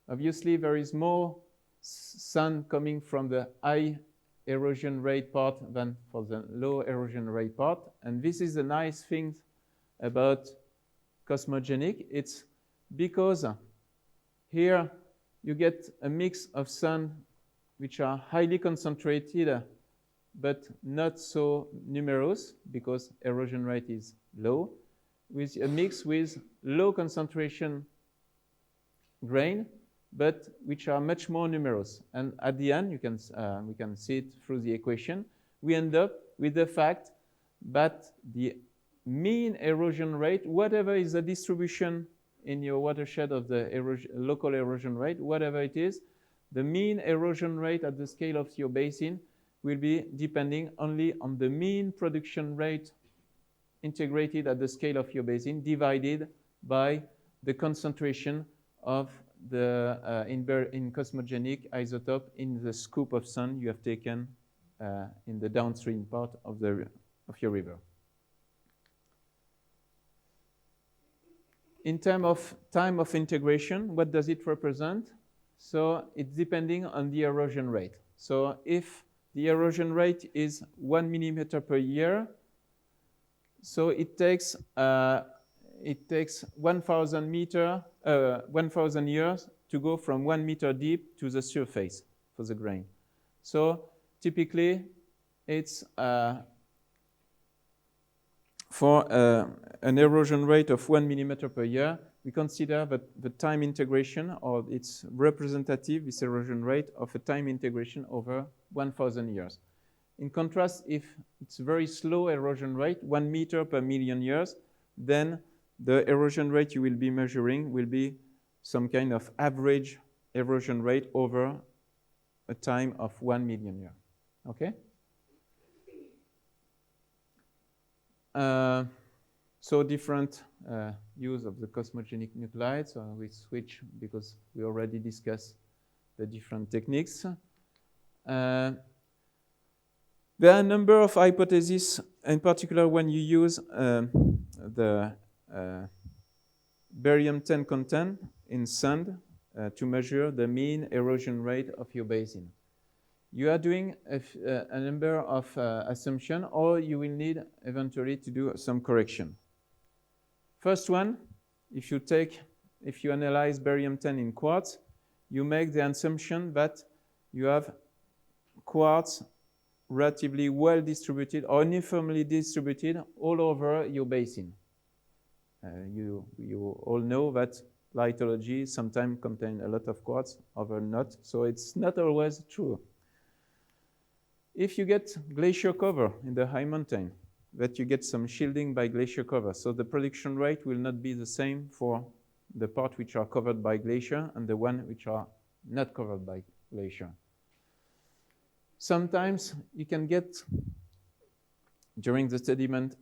Obviously, there is more sand coming from the high erosion rate part than for the low erosion rate part. And this is the nice thing about cosmogenic. It's because here you get a mix of sand which are highly concentrated but not so numerous because erosion rate is low, with a mix with low concentration grain, but which are much more numerous. And at the end, we can see it through the equation. We end up with the fact that the mean erosion rate, whatever is the distribution in your watershed of the local erosion rate, whatever it is, the mean erosion rate at the scale of your basin will be depending only on the mean production rate integrated at the scale of your basin divided by the concentration of the in cosmogenic isotope in the scoop of sand you have taken in the downstream part of your river. In terms of time of integration, what does it represent? So it's depending on the erosion rate. So if the erosion rate is 1 millimeter per year, so it takes 1,000 years to go from 1 meter deep to the surface for the grain. So typically, it's for an erosion rate of 1 millimeter per year, we consider that the time integration, or it's representative, this erosion rate, of a time integration over 1,000 years. In contrast, if it's a very slow erosion rate, 1 meter per million years, then the erosion rate you will be measuring will be some kind of average erosion rate over a time of 1 million years. Okay? So different use of the cosmogenic nuclides. So we switch because we already discussed the different techniques. There are a number of hypotheses, in particular when you use the barium-10 content in sand to measure the mean erosion rate of your basin. You are doing a number of assumptions, or you will need eventually to do some correction. First one, if you analyze barium-10 in quartz, you make the assumption that you have quartz relatively well distributed or uniformly distributed all over your basin. You all know that lithology sometimes contains a lot of quartz, other not, so it's not always true. If you get glacier cover in the high mountain, that you get some shielding by glacier cover, so the production rate will not be the same for the part which are covered by glacier and the one which are not covered by glacier. Sometimes you can get, during the sediment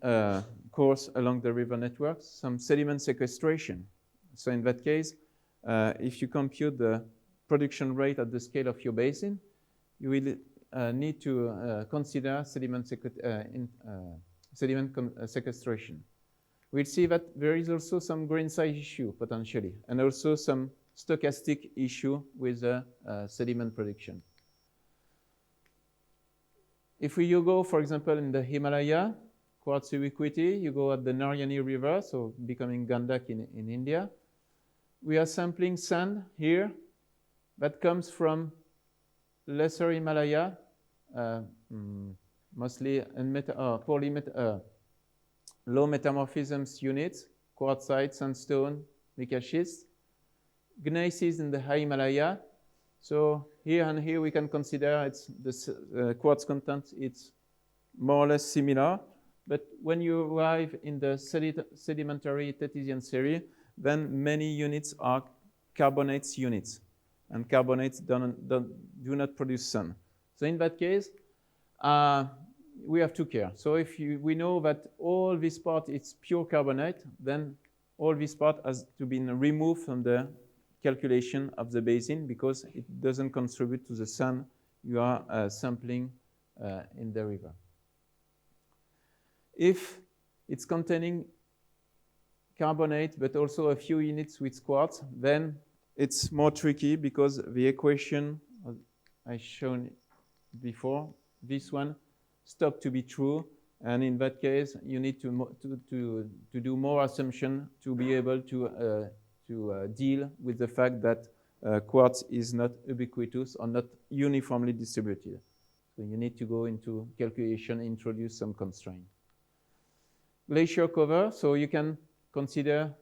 course along the river networks, some sediment sequestration. So in that case, if you compute the production rate at the scale of your basin, you will need to consider sediment sequestration. We'll see that there is also some grain size issue potentially, and also some stochastic issue with the sediment production. If you go, for example, in the Himalaya, quartz ubiquity, you go at the Naryani River, so becoming Gandak in India. We are sampling sand here that comes from lesser Himalaya, mostly low metamorphisms units, quartzite, sandstone, mica schist, gneisses in the high Himalaya. So here and here we can consider it's the quartz content, it's more or less similar. But when you arrive in the sedimentary Tethys series, then many units are carbonates units, and carbonates do not produce sun. So in that case, we have to care. So if we know that all this part is pure carbonate, then all this part has to be removed from the calculation of the basin because it doesn't contribute to the sun you are sampling in the river. If it's containing carbonate, but also a few units with quartz, then it's more tricky because the equation I shown before, this one, stopped to be true. And in that case, you need to do more assumption to be able to deal with the fact that quartz is not ubiquitous or not uniformly distributed. So you need to go into calculation, introduce some constraint. Glacier cover, so you can consider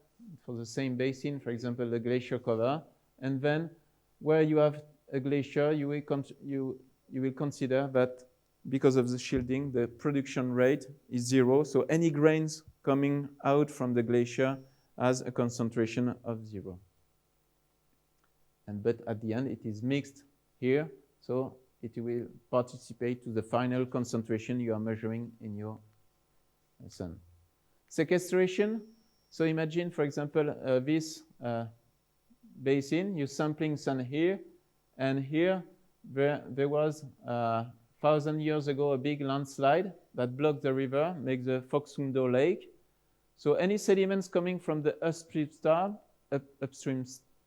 for the same basin, for example, the glacier cover, and then where you have a glacier, you will consider that because of the shielding, the production rate is 0. So any grains coming out from the glacier has a concentration of 0. But at the end, it is mixed here, so it will participate to the final concentration you are measuring in your sun. Sequestration. So imagine, for example, this basin, you're sampling sun here, and here there was 1,000 years ago a big landslide that blocked the river, makes the Foxhundo Lake. So any sediments coming from the upstream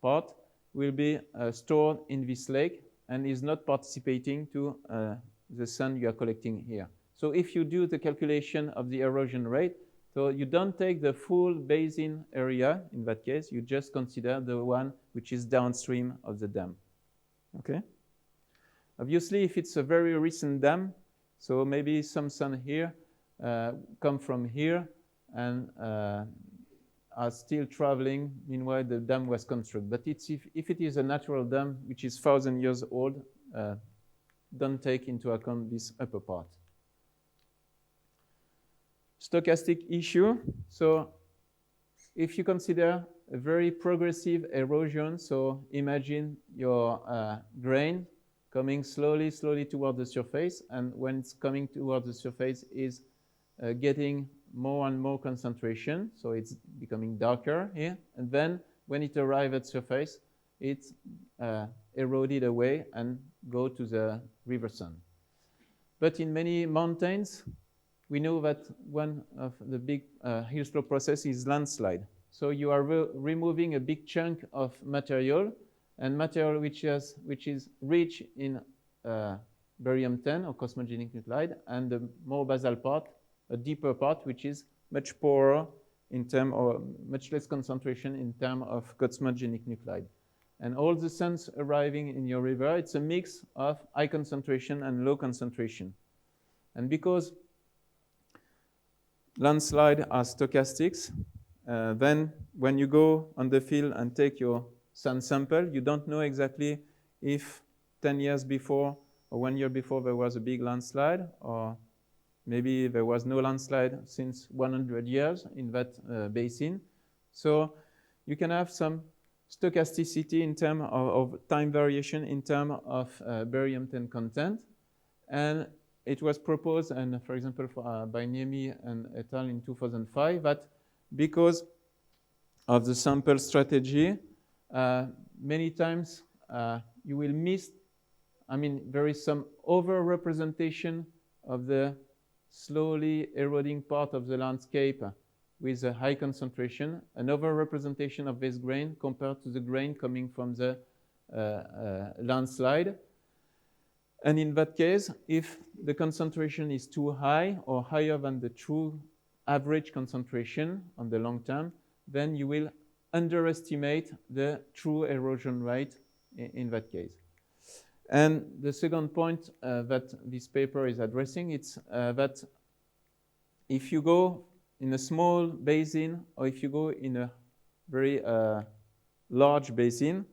part will be stored in this lake and is not participating to the sun you are collecting here. So if you do the calculation of the erosion rate, so you don't take the full basin area in that case, you just consider the one which is downstream of the dam. Okay? Obviously, if it's a very recent dam, so maybe some sun here come from here and are still traveling. Meanwhile, the dam was constructed. But if it is a natural dam, which is 1,000 years old, don't take into account this upper part. Stochastic issue. So if you consider a very progressive erosion, so imagine your grain coming slowly toward the surface, and when it's coming toward the surface is getting more and more concentration, so it's becoming darker here, and then when it arrives at surface, it's eroded away and go to the river sun. But in many mountains, we know that one of the big hill slope process is landslide. So you are removing a big chunk of material, and material which is rich in barium-10 or cosmogenic nuclide, and the more basal part, a deeper part, which is much poorer in terms or much less concentration in terms of cosmogenic nuclide. And all the sands arriving in your river, it's a mix of high concentration and low concentration. And because landslide are stochastics, then when you go on the field and take your sand sample, you don't know exactly if 10 years before or 1 year before there was a big landslide, or maybe there was no landslide since 100 years in that basin. So you can have some stochasticity in terms of time variation in terms of barium-10 content. And it was proposed, and for example, by Niemi and et al. In 2005, that because of the sample strategy, many times you will miss, there is some over-representation of the slowly eroding part of the landscape with a high concentration, an over-representation of this grain compared to the grain coming from the landslide. And in that case, if the concentration is too high or higher than the true average concentration on the long term, then you will underestimate the true erosion rate in that case. And the second point that this paper is addressing, it's that if you go in a small basin or if you go in a very large basin,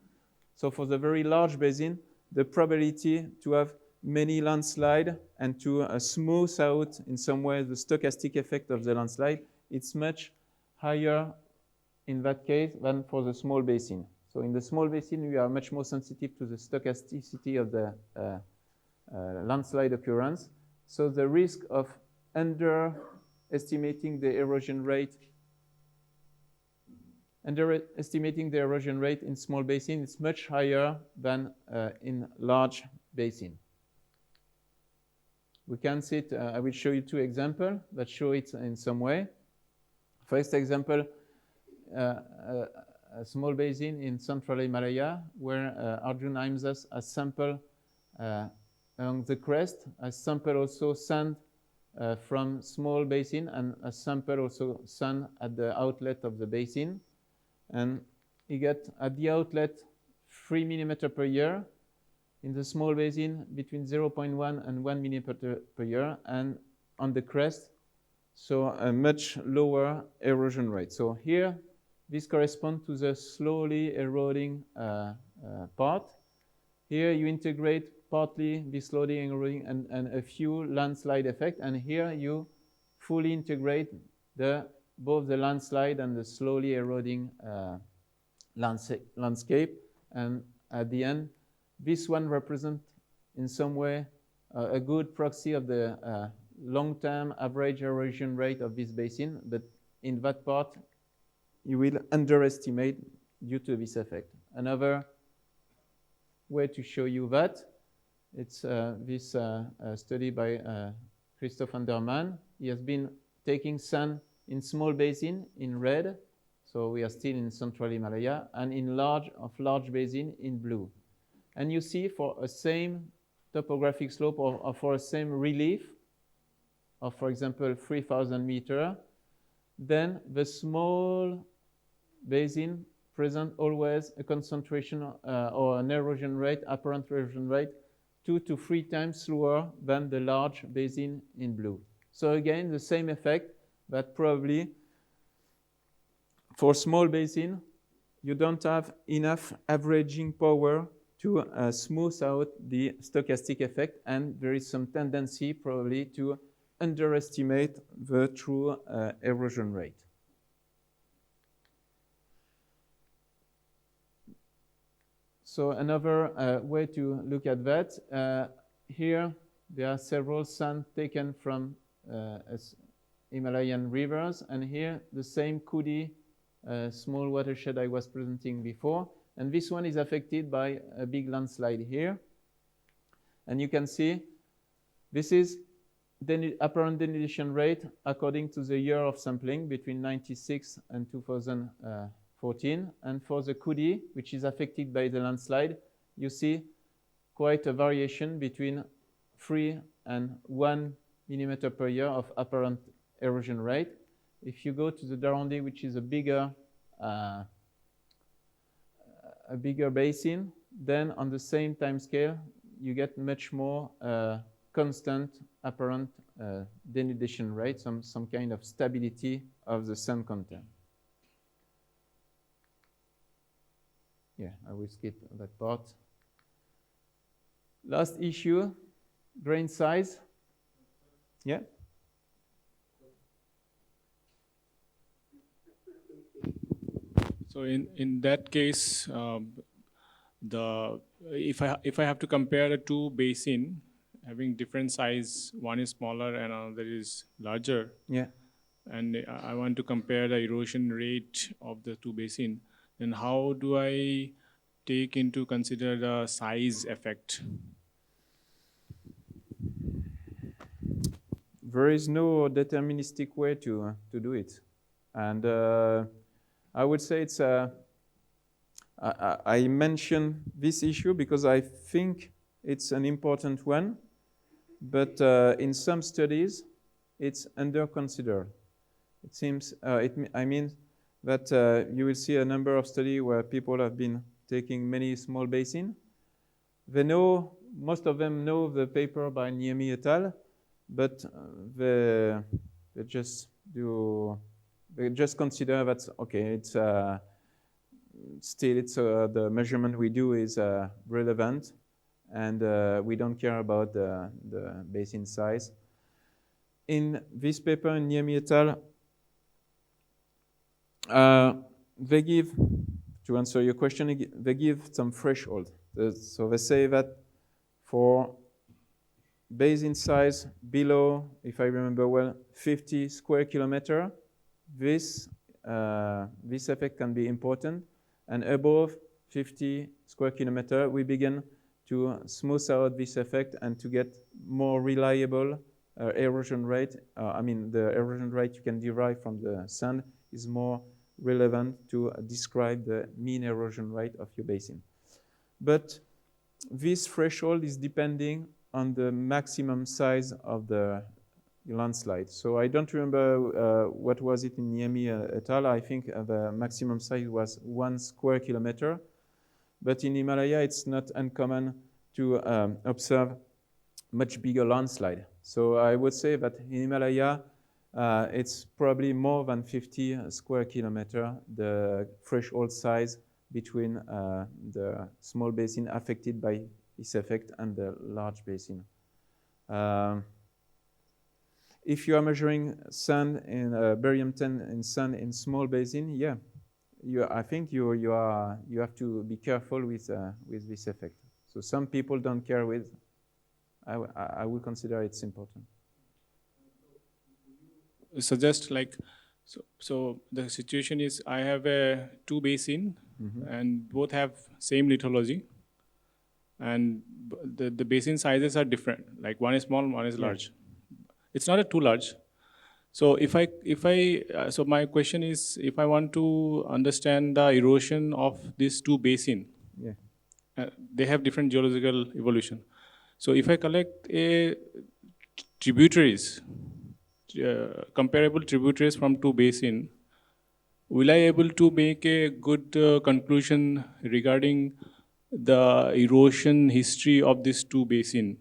so for the very large basin, the probability to have many landslides and to smooth out in some way the stochastic effect of the landslide, it's much higher in that case than for the small basin. So in the small basin, we are much more sensitive to the stochasticity of the landslide occurrence. So the risk of underestimating the erosion rate in small basin is much higher than in large basin. We can see it, I will show you two examples that show it in some way. First example, a small basin in central Himalaya where Arjun Aimsas has sampled along the crest, has sampled also sand from small basin and has sampled also sand at the outlet of the basin. And he got at the outlet 3 millimeter per year, in the small basin between 0.1 and 1 millimeter per year, and on the crest, so a much lower erosion rate. So here, this corresponds to the slowly eroding part. Here you integrate partly this slowly eroding and a few landslide effect, and here you fully integrate both the landslide and the slowly eroding landscape. And at the end, this one represents in some way a good proxy of the long-term average erosion rate of this basin, but in that part, you will underestimate due to this effect. Another way to show you that, it's this study by Christoph Andermann. He has been taking sand in small basin in red, so we are still in central Himalaya, and in large basin in blue. And you see for a same topographic slope or for a same relief of, for example, 3,000 meters, then the small basin present always a concentration or an erosion rate, apparent erosion rate, 2 to 3 times slower than the large basin in blue. So again, the same effect, but probably for small basin, you don't have enough averaging power to smooth out the stochastic effect, and there is some tendency probably to underestimate the true erosion rate. So another way to look at that, here there are several sand taken from Himalayan rivers, and here the same Kudi small watershed I was presenting before, and this one is affected by a big landslide here. And you can see this is the apparent denudation rate according to the year of sampling between 1996 and 2014. And for the Kudi, which is affected by the landslide, you see quite a variation between 3 and 1 millimeter per year of apparent erosion rate. If you go to the Darondi, which is a bigger basin, then on the same time scale, you get much more constant apparent denudation rate, some kind of stability of the sand content. Yeah, I will skip that part. Last issue, grain size. Yeah. So in that case, if I have to compare the two basin having different size, one is smaller and another is larger. Yeah. And I want to compare the erosion rate of the two basin. then how do I take into consider the size effect? There is no deterministic way to do it. And I would say it's I mention this issue because I think it's an important one, but in some studies, it's under considered. It seems, I mean that you will see a number of studies where people have been taking many small basins. They know, most of them know the paper by Niemi et al., but they just consider that, okay, it's still the measurement we do is relevant, and we don't care about the basin size. In this paper in Niemi et al., they give, to answer your question, they give some threshold. So they say that for basin size below, if I remember well, 50 square kilometer, this effect can be important. And above 50 square kilometer, we begin to smooth out this effect and to get more reliable erosion rate. I mean, the erosion rate you can derive from the sand is more relevant to describe the mean erosion rate of your basin. But this threshold is depending on the maximum size of the landslide. So I don't remember what was it in Niemi et al. I think the maximum size was 1 square kilometer. But in Himalaya, it's not uncommon to observe much bigger landslide. So I would say that in Himalaya, it's probably more than 50 square kilometer, the threshold size between the small basin affected by this effect and the large basin. If you are measuring sand in barium 10 in sand in small basin, yeah, I think you have to be careful with this effect. So some people don't care with. I would consider it's important. Suggest like so the situation is I have two basin and both have same lithology, and the basin sizes are different. Like one is small, one is large. It's not too large. So so my question is, if I want to understand the erosion of these two basin, they have different geological evolution. So if I collect tributaries, comparable tributaries from two basin, will I able to make a good conclusion regarding the erosion history of these two basin?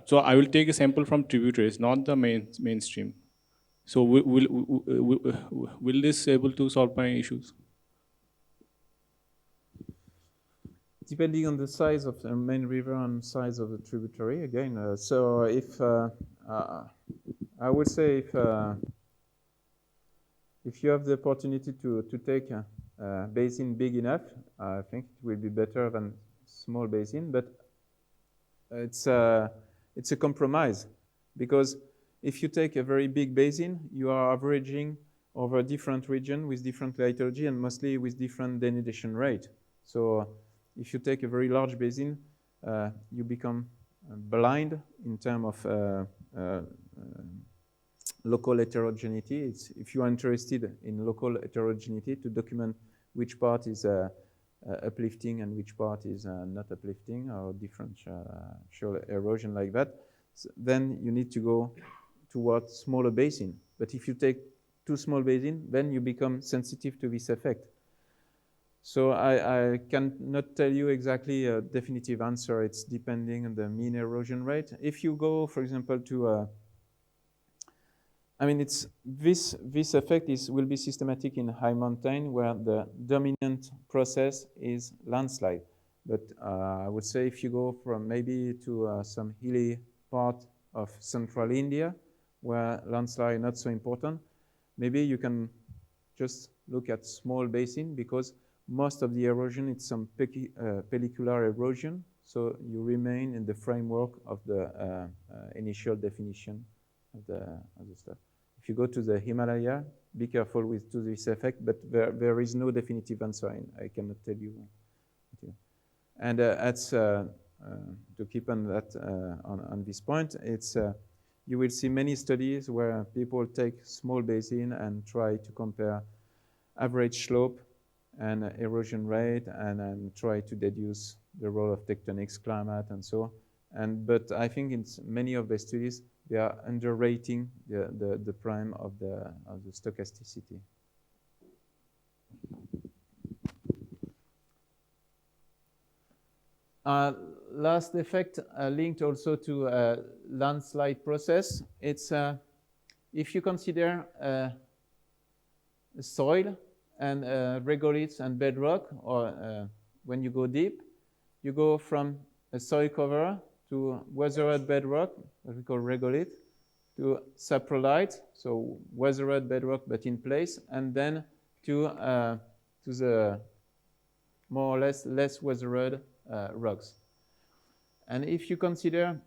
So I will take a sample from tributaries, not the mainstream. So will this able to solve my issues? Depending on the size of the main river and size of the tributary, again. So if I would say if you have the opportunity to take a basin big enough, I think it will be better than small basin. But it's a compromise, because if you take a very big basin, you are averaging over different regions with different lithology and mostly with different denudation rate. So if you take a very large basin, you become blind in terms of local heterogeneity. If you are interested in local heterogeneity to document which part is uplifting and which part is not uplifting or differential erosion like that, then you need to go towards smaller basin. But if you take too small basin, then you become sensitive to this effect. So I cannot tell you exactly a definitive answer. It's depending on the mean erosion rate. If you go, for example, to I mean, this effect will be systematic in high mountain where the dominant process is landslide. But I would say if you go from maybe to some hilly part of central India where landslide is not so important, maybe you can just look at small basin, because most of the erosion is some pellicular erosion. So you remain in the framework of the initial definition of the stuff. If you go to the Himalaya, be careful to this effect, but there is no definitive answer. I cannot tell you. And to keep on that on this point, it's you will see many studies where people take small basin and try to compare average slope and erosion rate and try to deduce the role of tectonics, climate, and so on. But I think in many of the studies, they are underrating the prime of the stochasticity. Last effect linked also to landslide process. It's if you consider soil and regoliths and bedrock, or when you go deep, you go from a soil cover to weathered bedrock, what we call regolith, to saprolite, so weathered bedrock but in place, and then to the more or less weathered rocks. And if you consider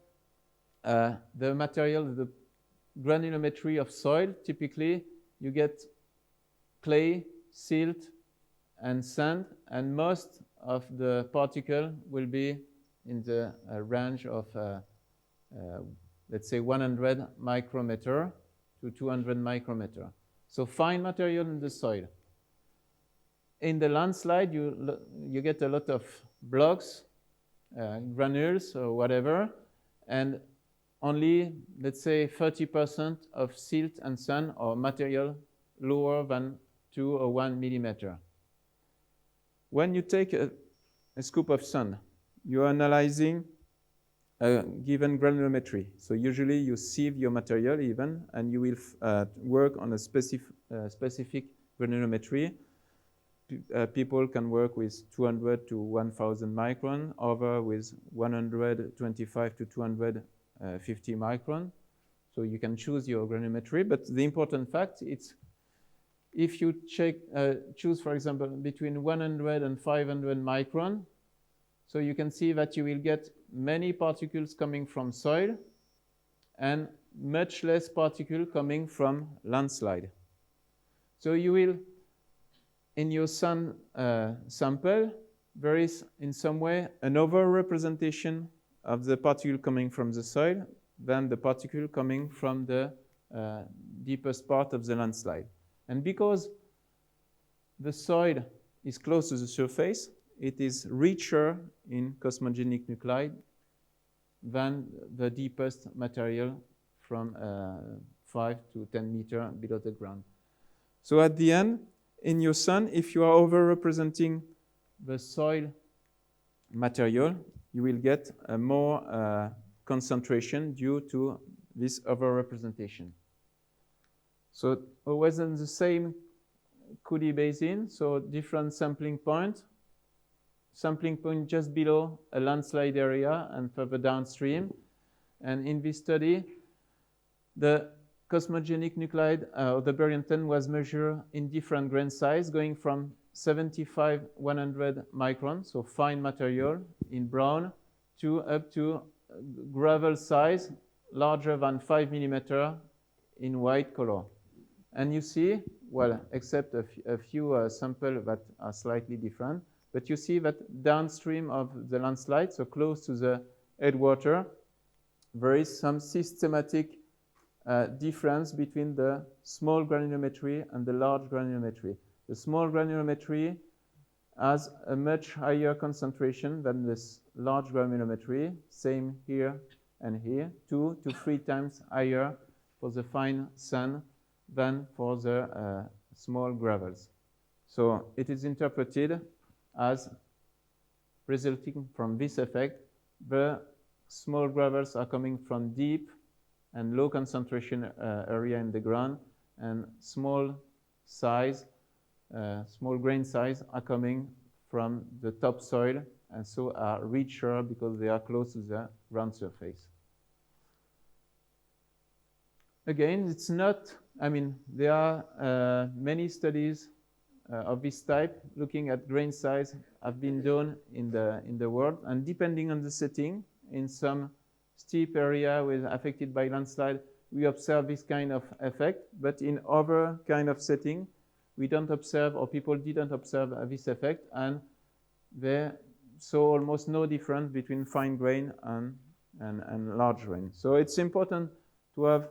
the material, the granulometry of soil, typically you get clay, silt, and sand, and most of the particle will be in the range of, let's say, 100 micrometer to 200 micrometer. So fine material in the soil. In the landslide, you get a lot of blocks, granules, or whatever, and only, let's say, 30% of silt and sand or material lower than 2 or 1 millimeter. When you take a scoop of sand, you're analyzing a given granulometry. So usually you sieve your material even, and you will work on a specific granulometry. People can work with 200 to 1,000 micron, other with 125 to 250 micron. So you can choose your granulometry, but the important fact is if you choose, for example, between 100 and 500 micron, so you can see that you will get many particles coming from soil and much less particle coming from landslide. So you will, in your sand sample, there is in some way an over-representation of the particle coming from the soil than the particle coming from the deepest part of the landslide. And because the soil is close to the surface, it is richer in cosmogenic nuclide than the deepest material from 5 to 10 meters below the ground. So at the end, in your sand, if you are over-representing the soil material, you will get a more concentration due to this over-representation. So always in the same Cooley basin, so different sampling point just below a landslide area and further downstream. And in this study, the cosmogenic nuclide of the barium 10 was measured in different grain size, going from 75, 100 microns, so fine material in brown, to up to gravel size, larger than 5 millimeter in white color. And you see, well, except a few samples that are slightly different, but you see that downstream of the landslide, so close to the headwater, there is some systematic difference between the small granulometry and the large granulometry. The small granulometry has a much higher concentration than this large granulometry, same here and here, 2 to 3 times higher for the fine sand than for the small gravels. So it is interpreted as resulting from this effect. The small gravels are coming from deep and low concentration area in the ground, and small grain size are coming from the topsoil, and so are richer because they are close to the ground surface. Again, it's not, I mean, there are many studies of this type looking at grain size have been done in the world, and depending on the setting, in some steep area affected by landslide, we observe this kind of effect, but in other kind of setting, we don't observe, or people didn't observe this effect, and they saw almost no difference between fine grain and large grain. So it's important to have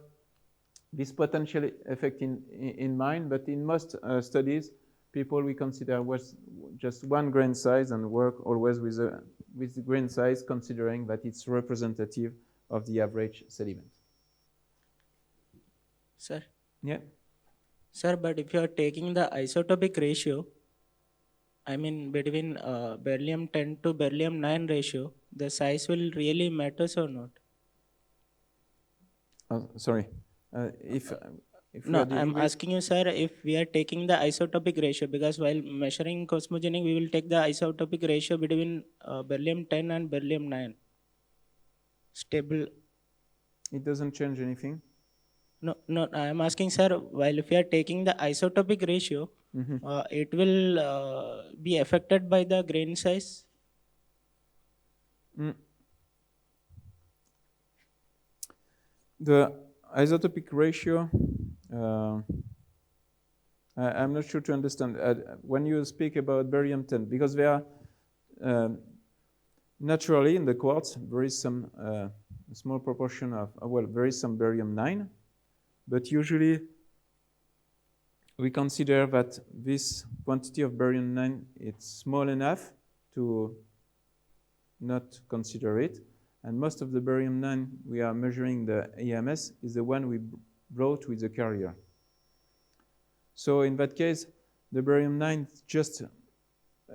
this potential effect in mind, but in most studies, people we consider was just one grain size and work always with the grain size, considering that it's representative of the average sediment. Sir? Yeah. Sir, but if you are taking the isotopic ratio, I mean between beryllium 10 to beryllium 9 ratio, the size will really matters or not? Sorry. If no, I'm asking you, sir, if we are taking the isotopic ratio, because while measuring cosmogenic, we will take the isotopic ratio between beryllium 10 and beryllium 9. Stable. It doesn't change anything. No, I'm asking, sir, while if we are taking the isotopic ratio, it will be affected by the grain size? The isotopic ratio, I'm not sure to understand. When you speak about barium 10, because there are, naturally in the quartz, there is some small proportion of, well, there is some barium 9, but usually we consider that this quantity of barium 9 is small enough to not consider it. And most of the barium 9 we are measuring the EMS is the one we brought with the carrier. So in that case, the barium 9 just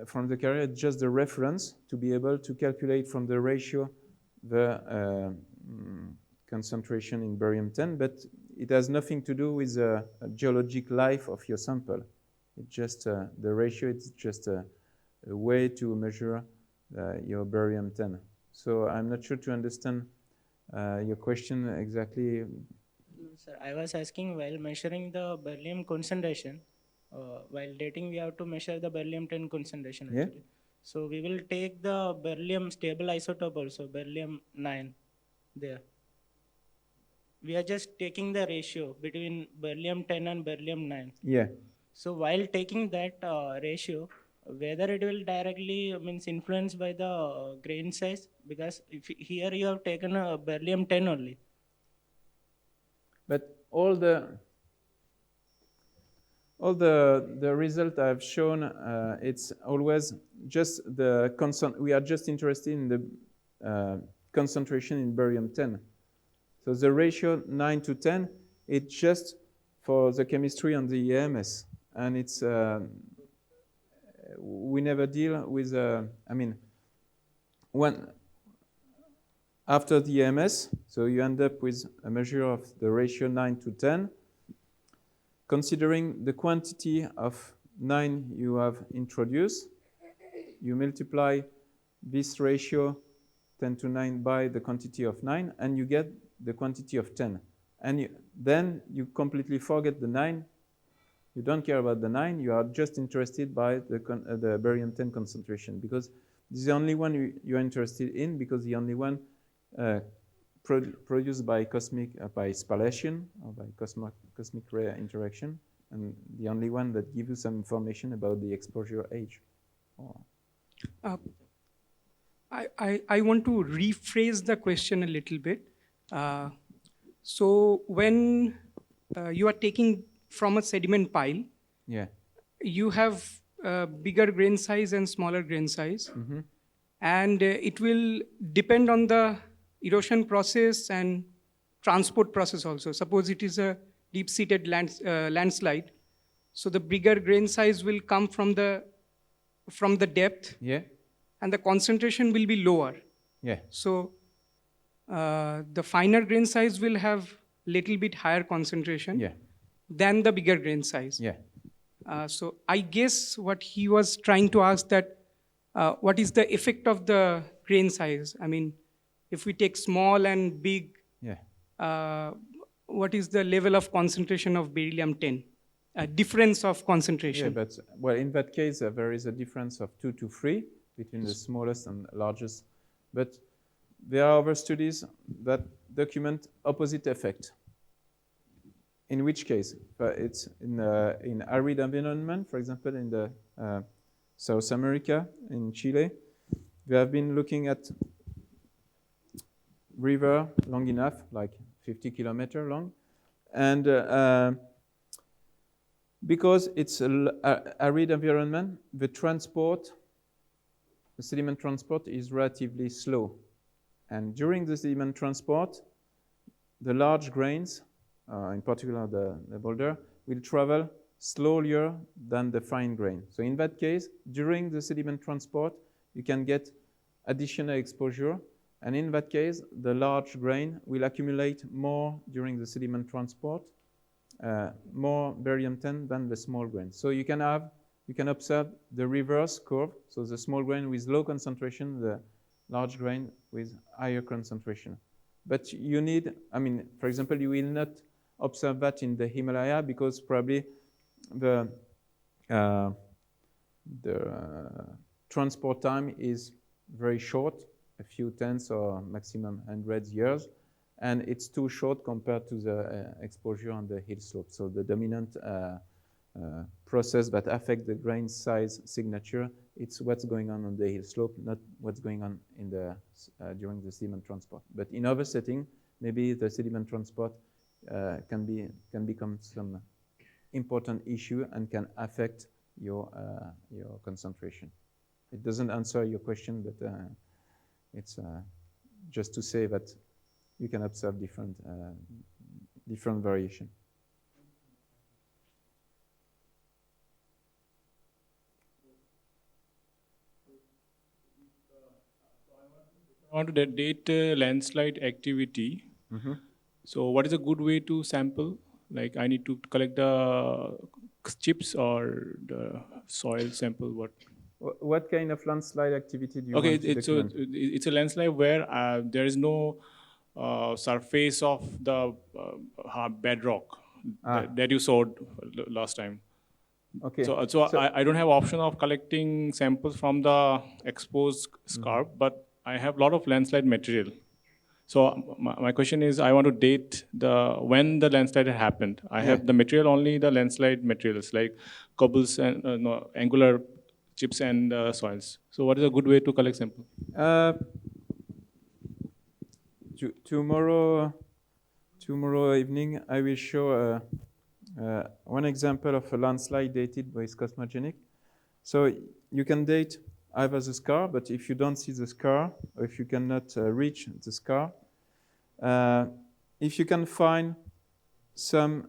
from the carrier, just the reference to be able to calculate from the ratio the concentration in barium 10, but it has nothing to do with the geologic life of your sample. It's just the ratio, it's just a way to measure your barium 10. So I'm not sure to understand your question exactly. No, sir, I was asking, while measuring the beryllium concentration, while dating we have to measure the beryllium 10 concentration actually. Yeah. So we will take the beryllium stable isotope also, beryllium 9 there. We are just taking the ratio between beryllium 10 and beryllium 9. Yeah. So while taking that ratio, whether it will directly means influenced by the grain size, because if here you have taken a beryllium 10 only. But all the result I've shown, it's always just the we are just interested in the concentration in barium 10. So the ratio 9 to 10, it's just for the chemistry on the EMS, and it's we never deal with. I mean, after the EMS, so you end up with a measure of the ratio 9 to 10. Considering the quantity of 9 you have introduced, you multiply this ratio 10 to 9 by the quantity of 9, and you get the quantity of 10. And then you completely forget the 9. You don't care about the 9. You are just interested by the barium 10 concentration, because this is the only one you're interested in, because the only one produced by by spallation or by cosmic ray interaction, and the only one that gives you some information about the exposure age. I want to rephrase the question a little bit. So when you are taking from a sediment pile, yeah, you have bigger grain size and smaller grain size, and it will depend on the erosion process and transport process also. Suppose it is a deep-seated landslide, so the bigger grain size will come from the depth, yeah, and the concentration will be lower. yeah. So the finer grain size will have little bit higher concentration than the bigger grain size. Yeah. So I guess what he was trying to ask that what is the effect of the grain size? I mean, if we take small and big, what is the level of concentration of beryllium 10? Difference of concentration. Yeah, but well, in that case, there is a difference of 2 to 3 between the smallest and largest. But there are other studies that document opposite effect. in which case? It's in arid environment, for example, in the South America, in Chile. We have been looking at river long enough, like 50 kilometers long, and because it's an arid environment, the sediment transport is relatively slow. And during the sediment transport, the large grains, in particular the boulder, will travel slower than the fine grain. So in that case, during the sediment transport, you can get additional exposure. And in that case, the large grain will accumulate more during the sediment transport, more barium 10 than the small grain. So you can observe the reverse curve. So the small grain with low concentration, the large grain with higher concentration. But you need, for example, you will not observe that in the Himalaya because probably the transport time is very short, a few tenths or maximum hundreds years, and it's too short compared to the exposure on the hill slope. So the dominant process that affects the grain size signature, it's what's going on the hill slope, not what's going on in during the sediment transport. But in other settings, maybe the sediment transport can become some important issue and can affect your concentration. It doesn't answer your question, but it's just to say that you can observe different variation. I want to date landslide activity. Mm-hmm. So what is a good way to sample? Like I need to collect the chips or the soil sample? What kind of landslide activity do you want to document? It's a landslide where there is no surface of the bedrock that you showed last time. Okay. So I don't have option of collecting samples from the exposed scarp, but I have a lot of landslide material. So my question is, I want to date when the landslide happened. I have the material, only the landslide materials like cobbles and angular chips and soils. So what is a good way to collect sample? Tomorrow evening, I will show one example of a landslide dated by cosmogenic. So you can date either the scar, but if you don't see the scar, or if you cannot reach the scar, if you can find some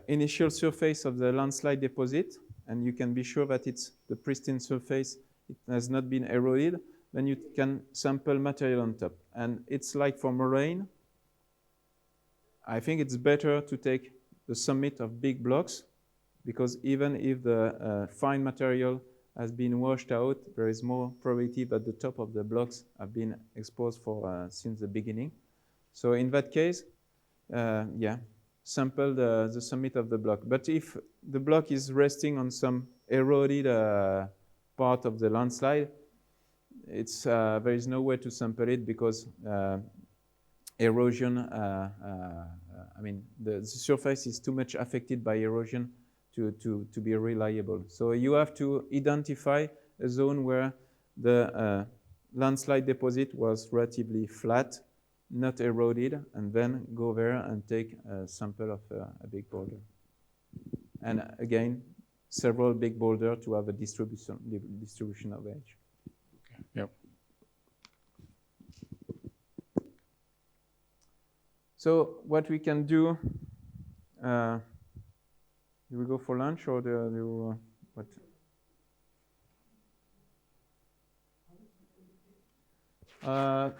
initial surface of the landslide deposit, and you can be sure that it's the pristine surface, it has not been eroded, then you can sample material on top. And it's like for moraine, I think it's better to take the summit of big blocks, because even if the fine material has been washed out, there is more probability that the top of the blocks have been exposed since the beginning. So in that case, sample the summit of the block. But if the block is resting on some eroded part of the landslide, there is no way to sample it because erosion, the surface is too much affected by erosion to be reliable. So you have to identify a zone where the landslide deposit was relatively flat, not eroded, and then go there and take a sample of a big boulder. And again, several big boulders to have a distribution of age. Okay. Yep. So what we can do, do we go for lunch or what? Uh,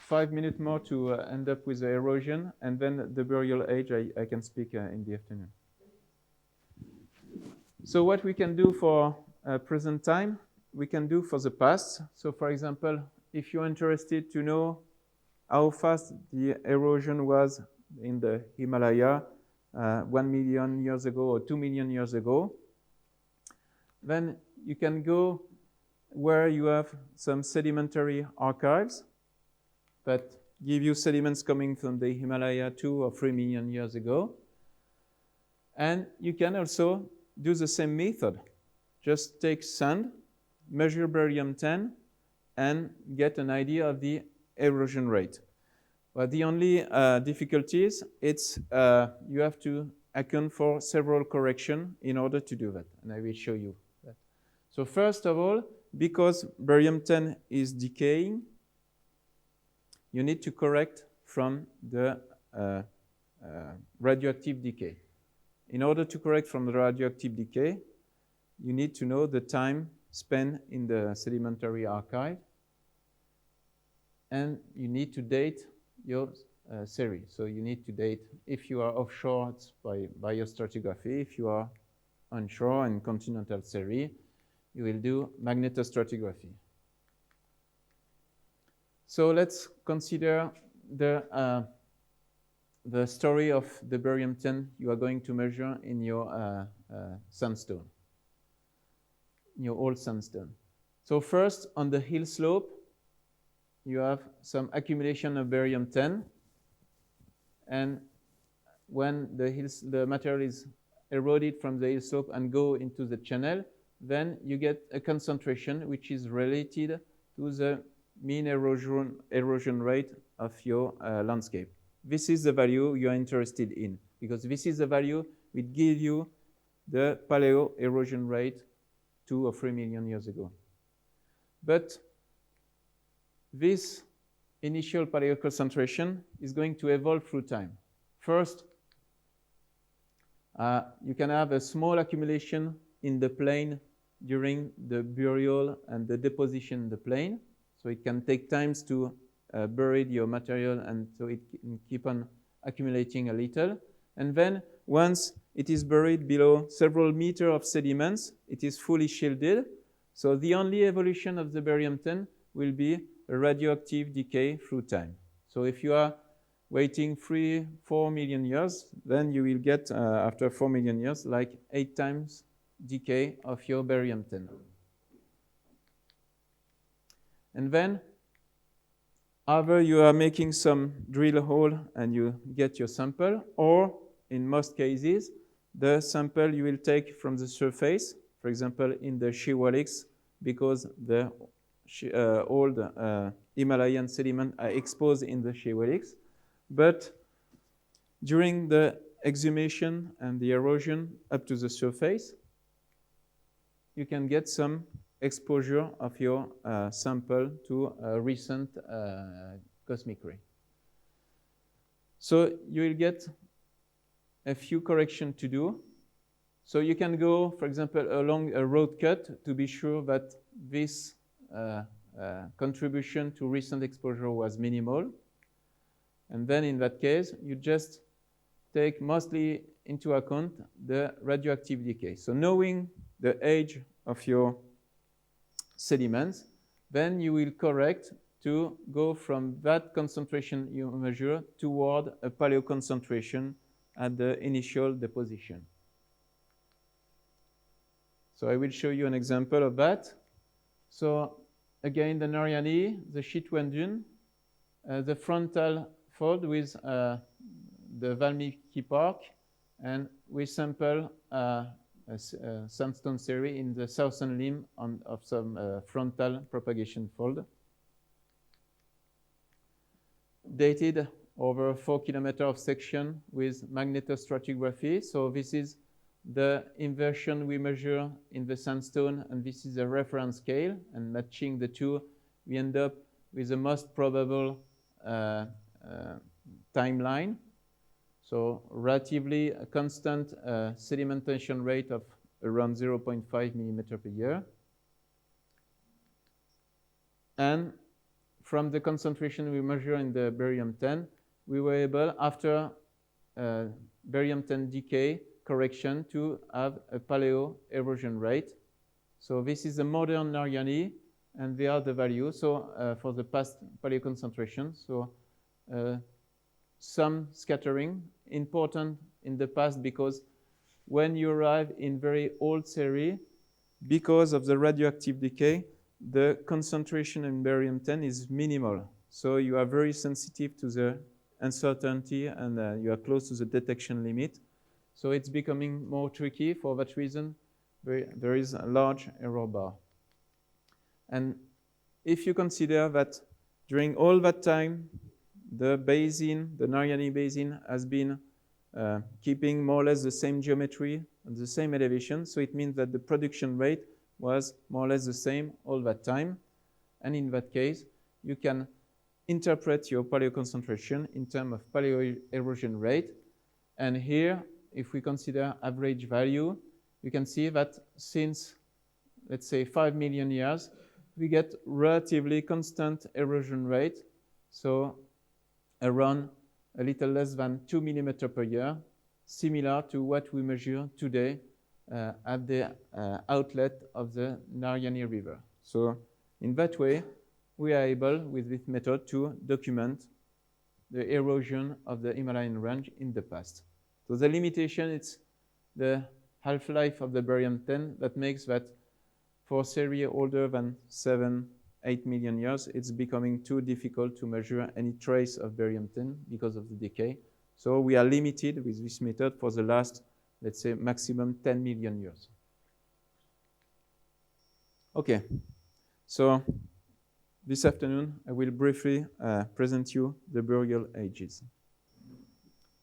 5 minutes more to end up with the erosion, and then the burial age I can speak in the afternoon. So what we can do for present time, we can do for the past. So for example, if you're interested to know how fast the erosion was in the Himalaya 1 million years ago or 2 million years ago, then you can go where you have some sedimentary archives that give you sediments coming from the Himalaya 2 or 3 million years ago. And you can also do the same method. Just take sand, measure barium-10, and get an idea of the erosion rate. But the only difficulty is you have to account for several corrections in order to do that, and I will show you that. So first of all, because barium-10 is decaying, you need to correct from the radioactive decay. In order to correct from the radioactive decay, you need to know the time spent in the sedimentary archive, and you need to date your series. So you need to date, if you are offshore, it's by biostratigraphy. If you are onshore in continental series, you will do magnetostratigraphy. So let's consider the story of the barium-10 you are going to measure in your sandstone, in your old sandstone. So first, on the hill slope, you have some accumulation of barium-10, and when the material is eroded from the hill slope and go into the channel, then you get a concentration which is related to the mean erosion rate of your landscape. This is the value you are interested in, because this is the value which gives you the paleo erosion rate 2 or 3 million years ago. But this initial paleo concentration is going to evolve through time. First, you can have a small accumulation in the plain during the burial and the deposition in the plain. So it can take times to bury your material, and so it can keep on accumulating a little. And then once it is buried below several meters of sediments, it is fully shielded. So the only evolution of the barium-10 will be a radioactive decay through time. So if you are waiting 3-4 million years, then you will get, after 4 million years, like 8 times decay of your barium-10. And then either you are making some drill hole and you get your sample, or in most cases, the sample you will take from the surface, for example, in the Geochimiques, because the old Himalayan sediment are exposed in the Geochimiques. But during the exhumation and the erosion up to the surface, you can get some exposure of your sample to a recent cosmic ray. So you will get a few corrections to do. So you can go, for example, along a road cut to be sure that this contribution to recent exposure was minimal. And then in that case, you just take mostly into account the radioactive decay. So knowing the age of your sediments, then you will correct to go from that concentration you measure toward a paleo concentration at the initial deposition. So I will show you an example of that. So again, the Nariani, the Chitwan, the frontal fold with the Valmiki Park, and we sample a sandstone series in the southern limb of some frontal propagation fold, dated over 4 kilometers of section with magnetostratigraphy. So this is the inversion we measure in the sandstone, and this is a reference scale, and matching the two, we end up with the most probable timeline. So relatively a constant sedimentation rate of around 0.5 millimeter per year. And from the concentration we measure in the barium-10, we were able, after barium-10 decay correction, to have a paleo erosion rate. So this is a modern Nariani, and they are the values. So for the past paleo concentration, so some scattering, important in the past, because when you arrive in very old series, because of the radioactive decay, the concentration in barium-10 is minimal. So you are very sensitive to the uncertainty and you are close to the detection limit. So it's becoming more tricky. For that reason, there is a large error bar. And if you consider that during all that time, the basin, the Narayani Basin, has been keeping more or less the same geometry and the same elevation, so it means that the production rate was more or less the same all that time. And in that case, you can interpret your paleoconcentration in terms of paleoerosion rate. And here, if we consider average value, you can see that since, let's say, 5 million years, we get relatively constant erosion rate, so around a little less than 2 millimeters per year, similar to what we measure today at the outlet of the Narayani River. So in that way, we are able, with this method, to document the erosion of the Himalayan range in the past. So the limitation is the half-life of the barium-10 that makes that for series older than 7-8 million years, it's becoming too difficult to measure any trace of barium-10 because of the decay. So we are limited with this method for the last, let's say, maximum 10 million years. Okay, so this afternoon, I will briefly present you the burial ages.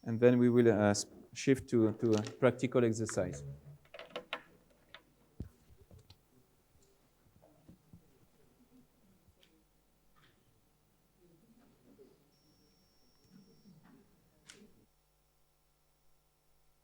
And then we will shift to a practical exercise.